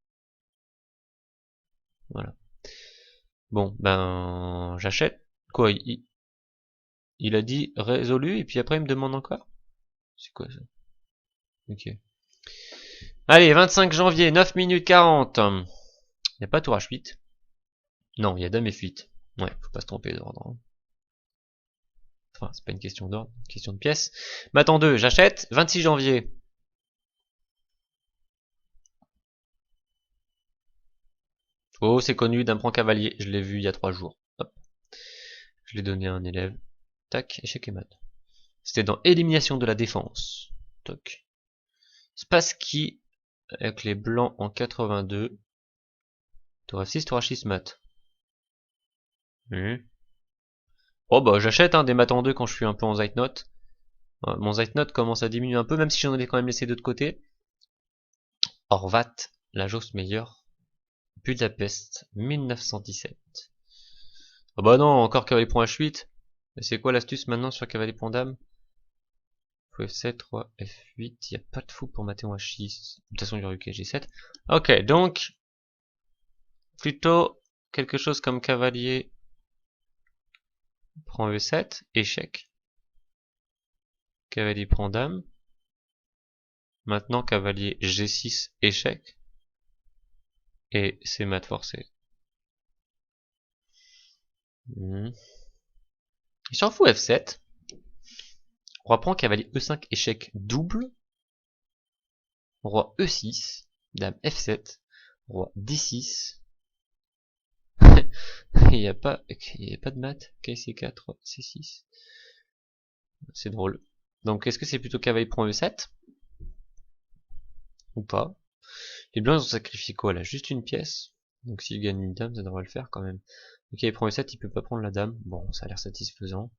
Voilà. Bon, ben j'achète. Quoi, il a dit résolu, et puis après il me demande encore? C'est quoi ça? Ok. Allez, 25 janvier, 9 minutes 40. Il n'y a pas tour H8. Non, il y a dame F8. Ouais, faut pas se tromper d'ordre. Enfin, c'est pas une question d'ordre, une question de pièce. Matin 2, j'achète. 26 janvier. Oh, c'est connu, dame prend cavalier. Je l'ai vu il y a 3 jours. Hop. Je l'ai donné à un élève. Tac, échec et mat. C'était dans élimination de la défense. Toc. Spassky avec les blancs en 82. Tour F6, tour H6 mat. Oh bah j'achète des maths en 2 quand je suis un peu en Zeitnote. Mon Zeitnote commence à diminuer un peu, même si j'en avais quand même laissé deux de côté. Horvat, la Jost meilleure. Budapest, 1917. Oh bah non, encore cavalier point H8. Mais c'est quoi l'astuce maintenant sur cavalier point dame? Fou F7, roi F8, y a pas de fou pour mater en H6. De toute façon, il y aurait eu que G7. Ok, donc, plutôt quelque chose comme cavalier prend E7, échec. Cavalier prend dame. Maintenant, cavalier G6, échec. Et c'est mat forcé. Il s'en fout F7. Roi prend, cavalier E5, échec double. Roi E6, dame F7, roi D6. il n'y a pas de maths. KC4, roi C6. C'est drôle. Donc est-ce que c'est plutôt cavalier prend E7 ou pas? Les blancs ils ont sacrifié quoi là? Juste une pièce. Donc s'il gagne une dame, ça devrait le faire quand même. Donc il prend E7, il peut pas prendre la dame. Bon, ça a l'air satisfaisant.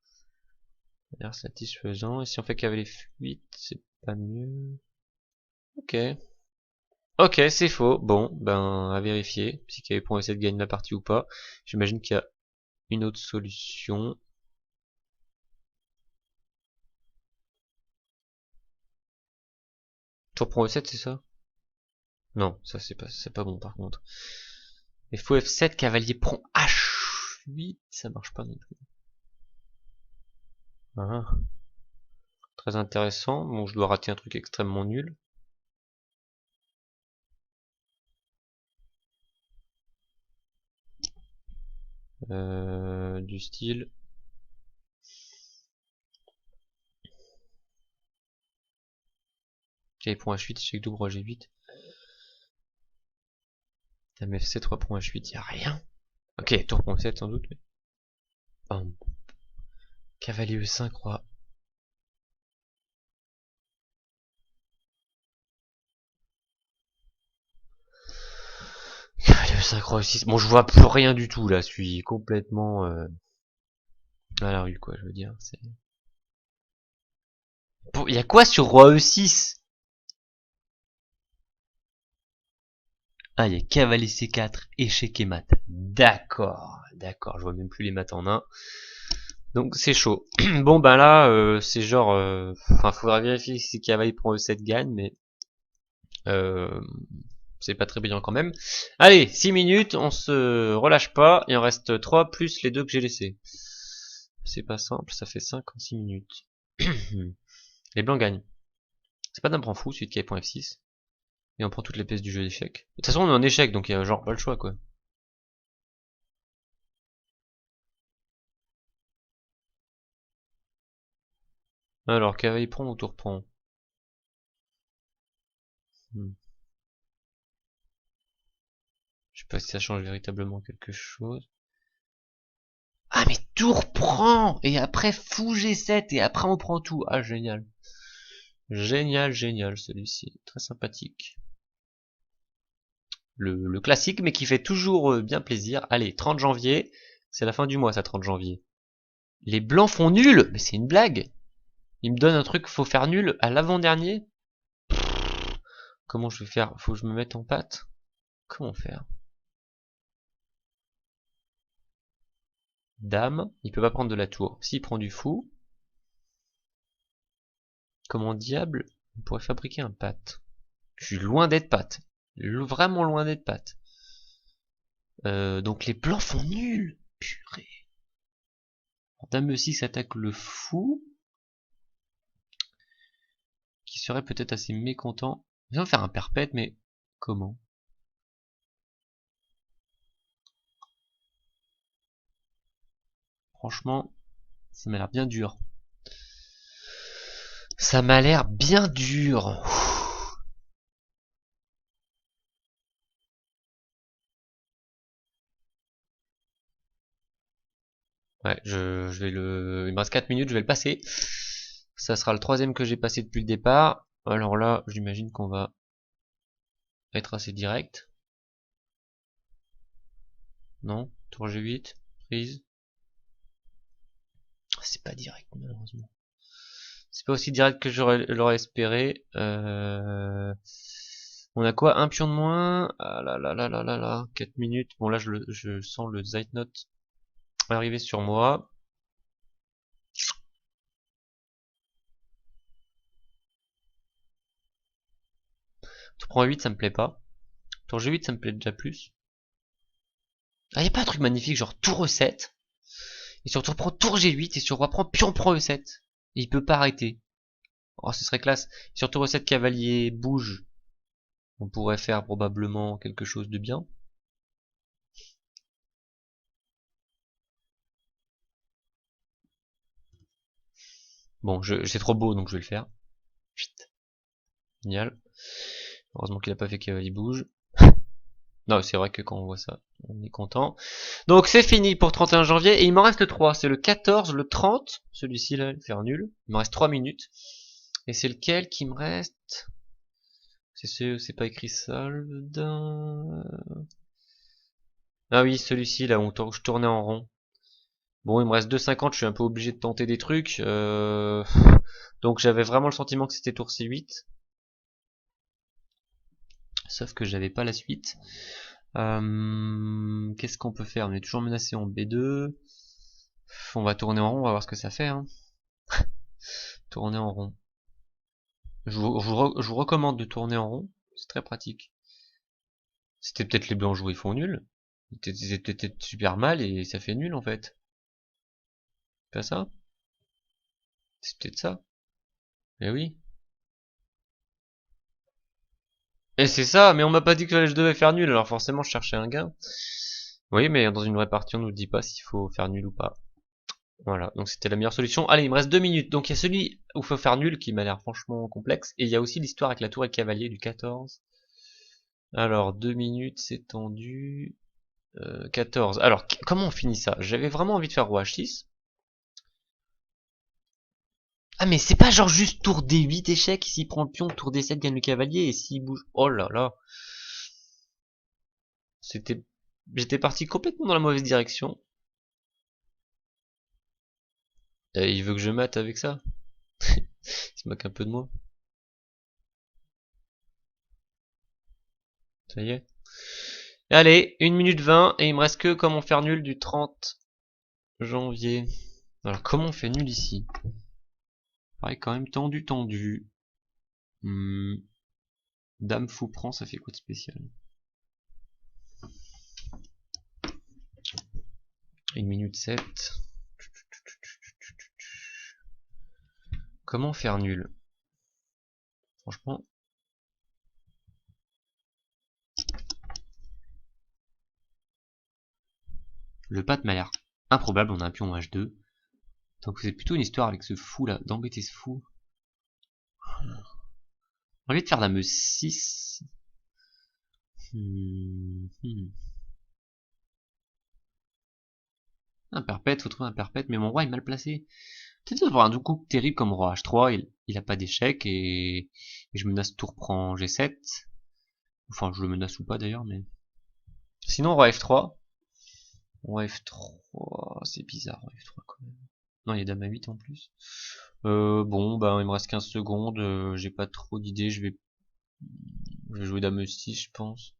Ça a l'air satisfaisant. Et si on fait cavalier F8, c'est pas mieux. Ok. Ok, c'est faux. Bon, ben à vérifier. Si cavalier prend E7 gagne la partie ou pas. J'imagine qu'il y a une autre solution. Tour prend E7, c'est ça? Non, ça c'est pas bon par contre. Et faux F7, cavalier prend H8, ça marche pas non plus. Ah, très intéressant. Bon, je dois rater un truc extrêmement nul. Du style. Cavalier prend H8, échec double, roi G8. Dame F7, roi prend H8, y a rien. Ok, tour prend 7 sans doute, mais. Bam. Cavalier E5, roi. Cavalier E5, roi E6. Bon, je vois plus rien du tout là, je suis complètement à la rue, quoi, je veux dire. Il y a quoi sur roi E6? Ah, il y a cavalier C4, échec et mat. D'accord, d'accord, je vois même plus les maths en un. Donc c'est chaud. Bon ben là, c'est genre, enfin, faudra vérifier si cavalier prend E7 gagne, mais euh, c'est pas très brillant quand même. Allez, 6 minutes, on se relâche pas, il en reste 3 plus les deux que j'ai laissés. C'est pas simple, ça fait 5 en 6 minutes. Les blancs gagnent. C'est pas d'un prend fou, suite cavalier prend F6. Et on prend toutes les pièces du jeu d'échecs. De toute façon, on est en échec, donc il y a genre pas le choix, quoi. Alors, cavalier prend ou tour prend? Hmm. Je sais pas si ça change véritablement quelque chose. Ah, mais tour prend! Et après, fou G7, et après on prend tout. Ah, génial. Génial, génial, celui-ci. Très sympathique. Le classique, mais qui fait toujours bien plaisir. Allez, 30 janvier. C'est la fin du mois, ça, 30 janvier. Les blancs font nul! Mais c'est une blague! Ils me donnent un truc, faut faire nul à l'avant-dernier? Comment je vais faire? Faut que je me mette en pâte? Comment faire? Dame, il peut pas prendre de la tour. S'il prend du fou, comment diable on pourrait fabriquer un pâte? Je suis loin d'être pâte. Vraiment loin d'être pâte. Donc les blancs font nul. Purée. Dame E6 attaque le fou, qui serait peut-être assez mécontent. Ils vont faire un perpète, mais comment? Franchement, ça m'a l'air bien dur. Ça m'a l'air bien dur. Ouais, je vais le... Il me reste 4 minutes, je vais le passer. Ça sera le troisième que j'ai passé depuis le départ. Alors là, j'imagine qu'on va être assez direct. Non, tour G8, prise. C'est pas direct malheureusement. C'est pas aussi direct que l'aurais espéré. On a quoi? Un pion de moins? Ah là là là là là là. 4 minutes. Bon là je sens le Zeitnote arriver sur moi. Tour prend 8 ça me plaît pas. Tour G8 ça me plaît déjà plus. Ah y a pas un truc magnifique genre tour E7. Et sur tour prend tour G8 et sur roi prend pion prend E7. Et il peut pas arrêter. Oh ce serait classe. Sur tour E7 cavalier bouge. On pourrait faire probablement quelque chose de bien. Bon, c'est trop beau, donc je vais le faire. Chut. Génial. Heureusement qu'il a pas fait qu'il bouge. Non, c'est vrai que quand on voit ça, on est content. Donc c'est fini pour 31 janvier, et il m'en reste 3. C'est le 14, le 30. Celui-ci là, il va faire nul. Il me reste 3 minutes. Et c'est lequel qui me reste? C'est pas écrit solde. Ah oui, celui-ci là où je tournais en rond. Bon, il me reste 2,50, je suis un peu obligé de tenter des trucs. Donc j'avais vraiment le sentiment que c'était tour C8. Sauf que j'avais pas la suite. Qu'est-ce qu'on peut faire? On est toujours menacé en B2. On va tourner en rond, on va voir ce que ça fait. Hein. Tourner en rond. Je vous recommande de tourner en rond. C'est très pratique. C'était peut-être les blancs joués font nul. Ils étaient peut-être super mal et ça fait nul en fait. C'est pas ça? C'est peut-être ça. Eh oui. Et c'est ça, mais on m'a pas dit que je devais faire nul, alors forcément je cherchais un gain. Oui, mais dans une vraie partie on nous dit pas s'il faut faire nul ou pas. Voilà, donc c'était la meilleure solution. Allez, il me reste 2 minutes. Donc il y a celui où il faut faire nul qui m'a l'air franchement complexe. Et il y a aussi l'histoire avec la tour et le cavalier du 14. Alors 2 minutes, c'est tendu. 14. Alors comment on finit ça? J'avais vraiment envie de faire roi H6. Ah mais c'est pas genre juste tour D8 échec, s'il prend le pion, tour D7 gagne le cavalier et s'il bouge... Oh là là. C'était... J'étais parti complètement dans la mauvaise direction. Et il veut que je mate avec ça. Il se moque un peu de moi. Ça y est. Allez, 1 minute 20 et il me reste que comment faire nul du 30 janvier. Alors comment on fait nul ici? Pareil quand même tendu. Hmm. Dame fou prend, ça fait quoi de spécial? 1 minute 7. Comment faire nul? Franchement. Le pat m'a l'air improbable, on a un pion H2. Donc c'est plutôt une histoire avec ce fou là, d'embêter ce fou. Au lieu de faire dame E6. Un perpète, faut trouver un perpète, mais mon roi est mal placé. Peut-être avoir un coup terrible comme roi H3, il a pas d'échec et je menace tour prend G7. Enfin, je le menace ou pas d'ailleurs, mais... Sinon, roi F3. Roi F3, c'est bizarre, roi F3 quand même. Non, il y a dame A8 en plus. Bon, bah, il me reste 15 secondes, j'ai pas trop d'idées, je vais jouer dame E6, je pense.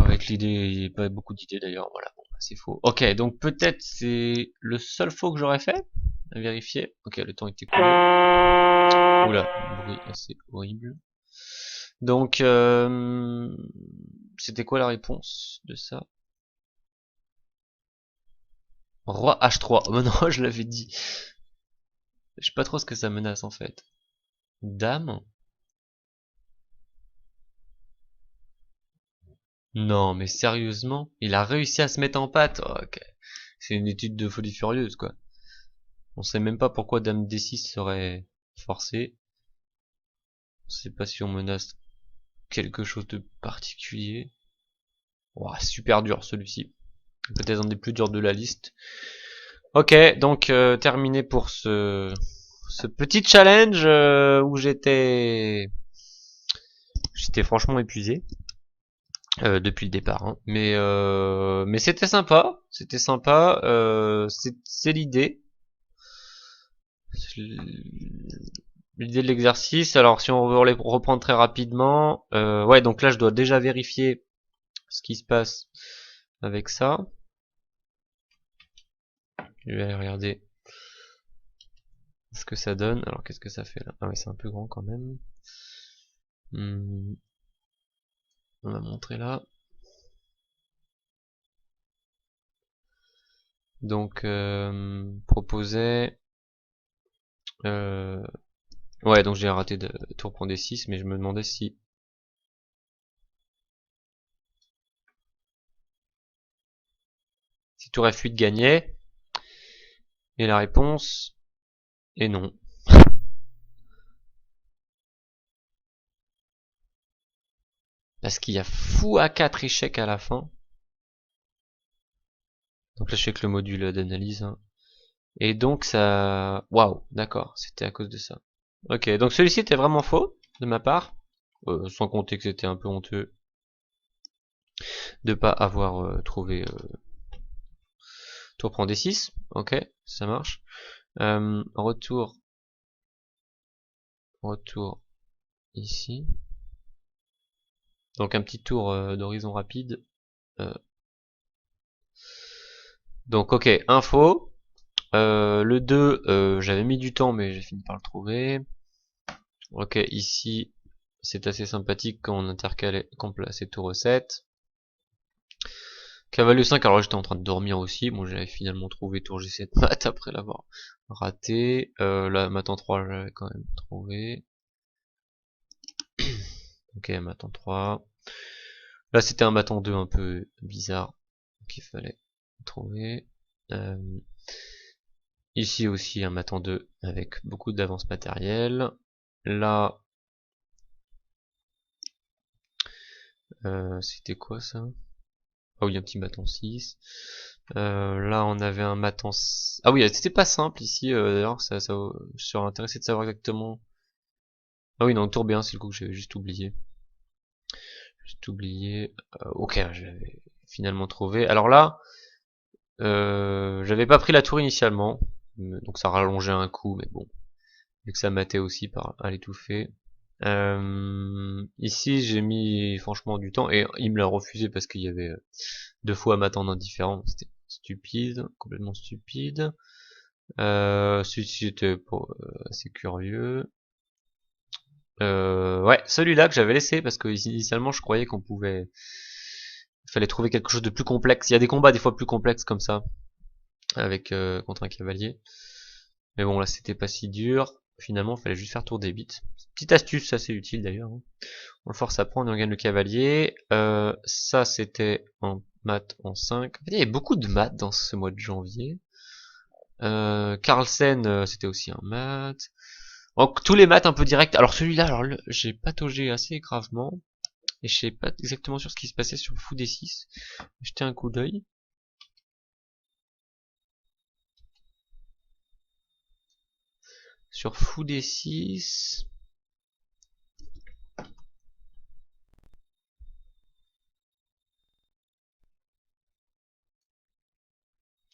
Avec l'idée, il n'y a pas beaucoup d'idées d'ailleurs, voilà, bon, bah, c'est faux. Ok, donc peut-être c'est le seul faux que j'aurais fait, à vérifier. Ok, le temps était coulé. Oula, bruit assez horrible. Donc, c'était quoi la réponse de ça? Roi H3. Oh, non, je l'avais dit. Je sais pas trop ce que ça menace en fait. Dame? Non, mais sérieusement? Il a réussi à se mettre en patte? Oh, ok. C'est une étude de folie furieuse, quoi. On sait même pas pourquoi Dame D6 serait forcée. On sait pas si on menace quelque chose de particulier. Ouah, super dur celui-ci. Peut-être un des plus durs de la liste. Ok, donc terminé pour ce petit challenge où j'étais franchement épuisé depuis le départ. Hein. Mais c'était sympa. C'est l'idée de l'exercice. Alors si on veut reprendre très rapidement, ouais, donc là je dois déjà vérifier ce qui se passe avec ça. Je vais aller regarder ce que ça donne. Alors qu'est-ce que ça fait là? Ah ouais, c'est un peu grand quand même. On va montrer là. Donc proposait ouais, donc j'ai raté de tour prendre des 6, mais je me demandais si tour F8 gagnait. Et la réponse est non. Parce qu'il y a fou à 4 échecs à la fin. Donc là je fais que le module d'analyse. Hein. Et donc ça... Waouh, d'accord, c'était à cause de ça. Ok, donc celui-ci était vraiment faux, de ma part. Sans compter que c'était un peu honteux de pas avoir trouvé tour prend D6. Ok, ça marche. Retour ici. Donc un petit tour d'horizon rapide. Euh, donc ok, info. Le 2, j'avais mis du temps mais j'ai fini par le trouver. Ok, ici c'est assez sympathique quand on intercale, quand on place tour 7. Cavalier 5, alors j'étais en train de dormir aussi. Bon, j'avais finalement trouvé tour G7 mat après l'avoir raté. Là, mat en 3, j'avais quand même trouvé. Ok, mat en 3. Là, c'était un mat en 2 un peu bizarre. Donc il fallait trouver. Euh, Ici aussi un mat en 2 avec beaucoup d'avance matérielle. Là, c'était quoi ça? Ah oui, un petit mat en 6. Là, on avait un mat en... Ah oui, c'était pas simple ici, d'ailleurs, je serais intéressé de savoir exactement... Ah oui, non, tour B1, c'est le coup que j'avais juste oublié. Juste oublié. Ok, j'avais finalement trouvé. Alors là, j'avais pas pris la tour initialement, donc ça rallongeait un coup, mais bon, vu que ça matait aussi par à l'étouffer. Ici, j'ai mis franchement du temps, et il me l'a refusé parce qu'il y avait 2 fois mat en indifférent. C'était stupide, complètement stupide. Celui-ci était assez curieux. Ouais, celui-là que j'avais laissé parce que initialement je croyais qu'on pouvait, il fallait trouver quelque chose de plus complexe. Il y a des combats des fois plus complexes comme ça avec contre un cavalier. Mais bon là c'était pas si dur. Finalement il fallait juste faire tour des bits. Petite astuce assez utile d'ailleurs. Hein. On le force à prendre et on gagne le cavalier. Ça c'était en maths en 5. En fait, il y avait beaucoup de maths dans ce mois de janvier. Carlsen c'était aussi un maths. Donc tous les maths un peu directs. Alors celui-là, alors j'ai pataugé assez gravement. Et je sais pas exactement sur ce qui se passait sur Fou D6. Jeter un coup d'œil. Sur Fou D6.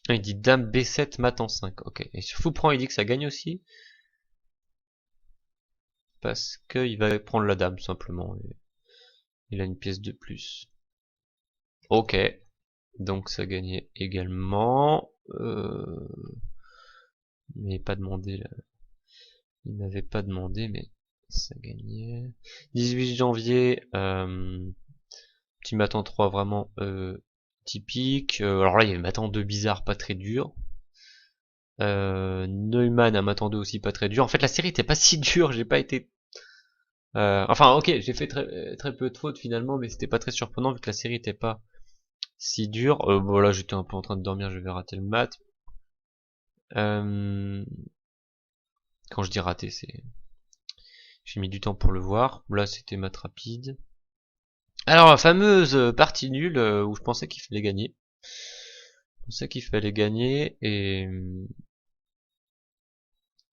Ah, il dit Dame B7 mat en 5. Ok. Et sur Fou prend, il dit que ça gagne aussi. Parce qu'il va prendre la dame simplement. Et il a une pièce de plus. Ok. Donc ça gagnait également. Mais pas demandé là. Il n'avait pas demandé, mais ça gagnait. 18 janvier, petit mat en 3 vraiment typique. Alors là, il y avait mat en 2 bizarre, pas très dur. Neumann à mat en 2 aussi pas très dur. En fait, la série était pas si dure, j'ai pas été... enfin, ok, j'ai fait très peu de fautes finalement, mais c'était pas très surprenant vu que la série était pas si dure. Voilà, j'étais un peu en train de dormir, je vais rater le mat. Quand je dis rater, c'est... J'ai mis du temps pour le voir. Là, c'était mat rapide. Alors, la fameuse partie nulle où je pensais qu'il fallait gagner. Je pensais qu'il fallait gagner et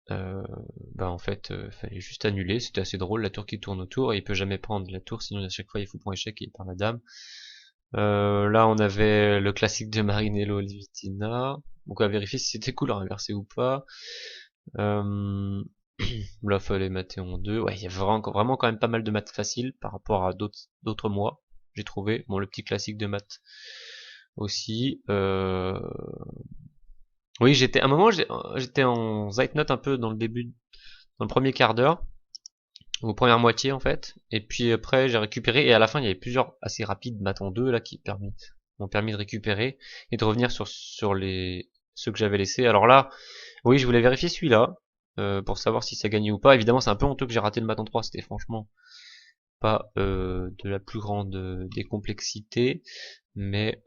bah en fait, fallait juste annuler. C'était assez drôle, la tour qui tourne autour et il peut jamais prendre la tour, sinon à chaque fois il faut prendre échec et il perd la dame. Là, on avait le classique de Marinello Livitina. Donc on va vérifier si c'était cool à inverser ou pas. Là, fallait mater en 2. Ouais, il y a vraiment quand même pas mal de maths faciles par rapport à d'autres mois. J'ai trouvé. Bon, le petit classique de maths aussi. Oui, à un moment, j'étais en Zeitnote un peu dans le début, dans le premier quart d'heure, ou première moitié en fait. Et puis après, j'ai récupéré. Et à la fin, il y avait plusieurs assez rapides maths en 2 là qui m'ont permis de récupérer et de revenir sur ceux que j'avais laissés. Alors là, oui, je voulais vérifier celui-là. Pour savoir si ça gagnait ou pas. Évidemment, c'est un peu honteux que j'ai raté le maths en 3, c'était franchement pas de la plus grande des complexités, mais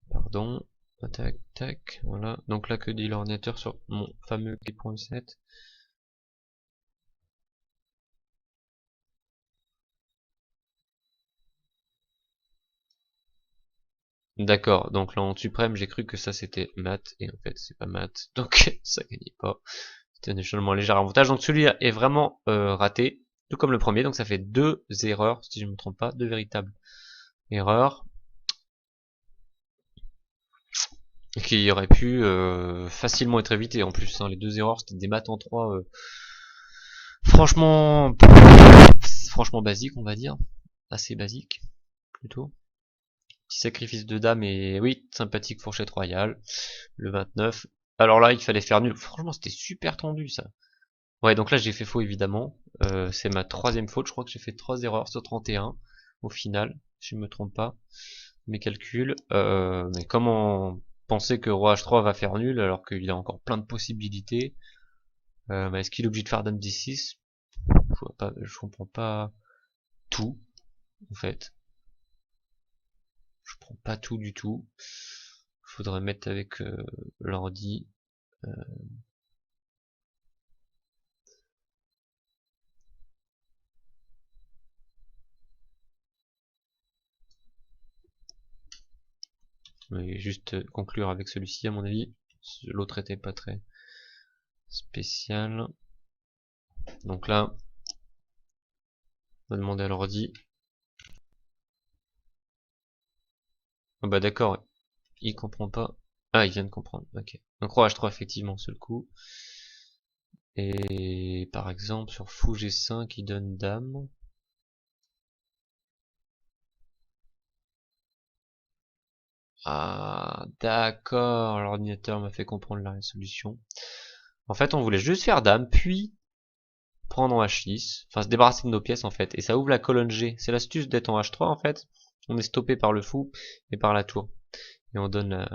pardon. Tac, tac, voilà. Donc là, que dit l'ordinateur sur mon fameux Key.7? D'accord, donc là en suprême, j'ai cru que ça c'était maths, et en fait c'est pas maths, donc ça gagnait pas. C'était un échelonnement léger avantage, donc celui-là est vraiment raté, tout comme le premier, donc ça fait deux erreurs, si je ne me trompe pas, deux véritables erreurs, qui auraient pu facilement être évitées en plus, hein. Les deux erreurs c'était des maths en 3, franchement, franchement basique on va dire, assez basique plutôt. Petit sacrifice de dame et oui, sympathique fourchette royale, le 29. Alors là, il fallait faire nul. Franchement, c'était super tendu ça. Ouais, donc là j'ai fait faux évidemment. C'est ma troisième faute. Je crois que j'ai fait 3 erreurs sur 31 au final, si je me trompe pas. Mes calculs. Mais comment penser que roi H3 va faire nul alors qu'il a encore plein de possibilités. Est-ce qu'il est obligé de faire dame D6? Je comprends pas tout en fait. Je comprends pas tout du tout. Faudrait mettre avec l'ordi. Je vais juste conclure avec celui-ci à mon avis. L'autre était pas très spécial. Donc là, on va demander à l'ordi. Ah bah d'accord, il comprend pas. Ah, il vient de comprendre, ok. Donc roi H3 effectivement, seul coup. Et par exemple sur fou G5 il donne dame. Ah d'accord, l'ordinateur m'a fait comprendre la solution. En fait on voulait juste faire dame, puis prendre en H6, enfin se débarrasser de nos pièces en fait, et ça ouvre la colonne G. C'est l'astuce d'être en H3 en fait. On est stoppé par le fou et par la tour. Et on donne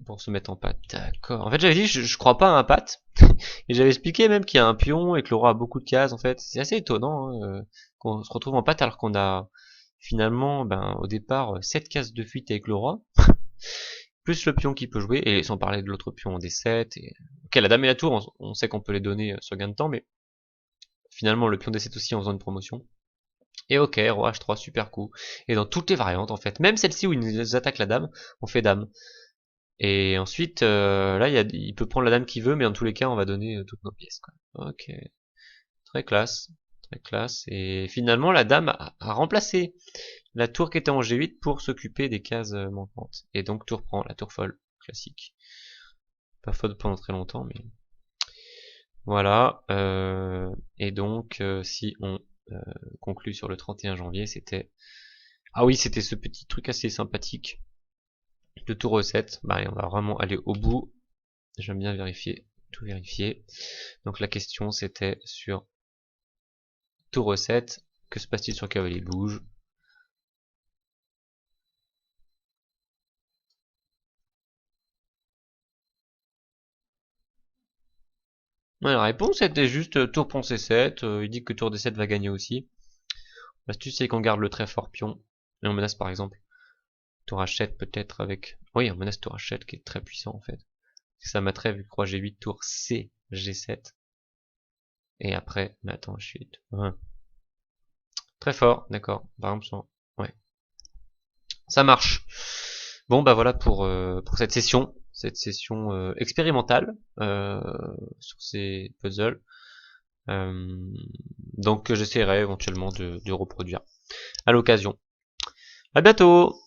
pour se mettre en patte. D'accord. En fait j'avais dit je crois pas à un patte. Et j'avais expliqué même qu'il y a un pion et que le roi a beaucoup de cases en fait. C'est assez étonnant hein, qu'on se retrouve en patte alors qu'on a finalement au départ 7 cases de fuite avec le roi. Plus le pion qui peut jouer, et sans parler de l'autre pion en D7. Et... Ok, la dame et la tour, on sait qu'on peut les donner sur gain de temps, mais finalement le pion D7 aussi en faisant une promotion. Et ok, roi H3, super coup. Et dans toutes les variantes en fait, même celle-ci où il nous attaque la dame, on fait dame. Et ensuite, là, il peut prendre la dame qu'il veut, mais dans tous les cas, on va donner toutes nos pièces. Quoi. Ok, très classe, très classe. Et finalement, la dame a remplacé la tour qui était en G8 pour s'occuper des cases manquantes. Et donc, tour prend, la tour folle, classique. Pas folle pendant très longtemps, mais voilà. Et donc, si on conclut sur le 31 janvier, c'était... Ah oui, c'était ce petit truc assez sympathique de tour recette. Bah, allez, on va vraiment aller au bout. J'aime bien vérifier, tout vérifier. Donc la question c'était sur tour recette, que se passe-t-il sur cavalier bouge? Ouais, la réponse était juste tour prend C7, il dit que tour D7 va gagner aussi. L'astuce c'est qu'on garde le très fort pion, et on menace par exemple tour H7 peut-être avec... Oui, on menace tour H7 qui est très puissant en fait. Ça m'attrait vu que roi G8, tour C, G7. Et après, mais attends, H8. Ouais. Très fort, d'accord. Par exemple, ouais. Ça marche. Bon bah voilà pour cette session expérimentale sur ces puzzles. Euh, donc j'essaierai éventuellement de reproduire à l'occasion. À bientôt!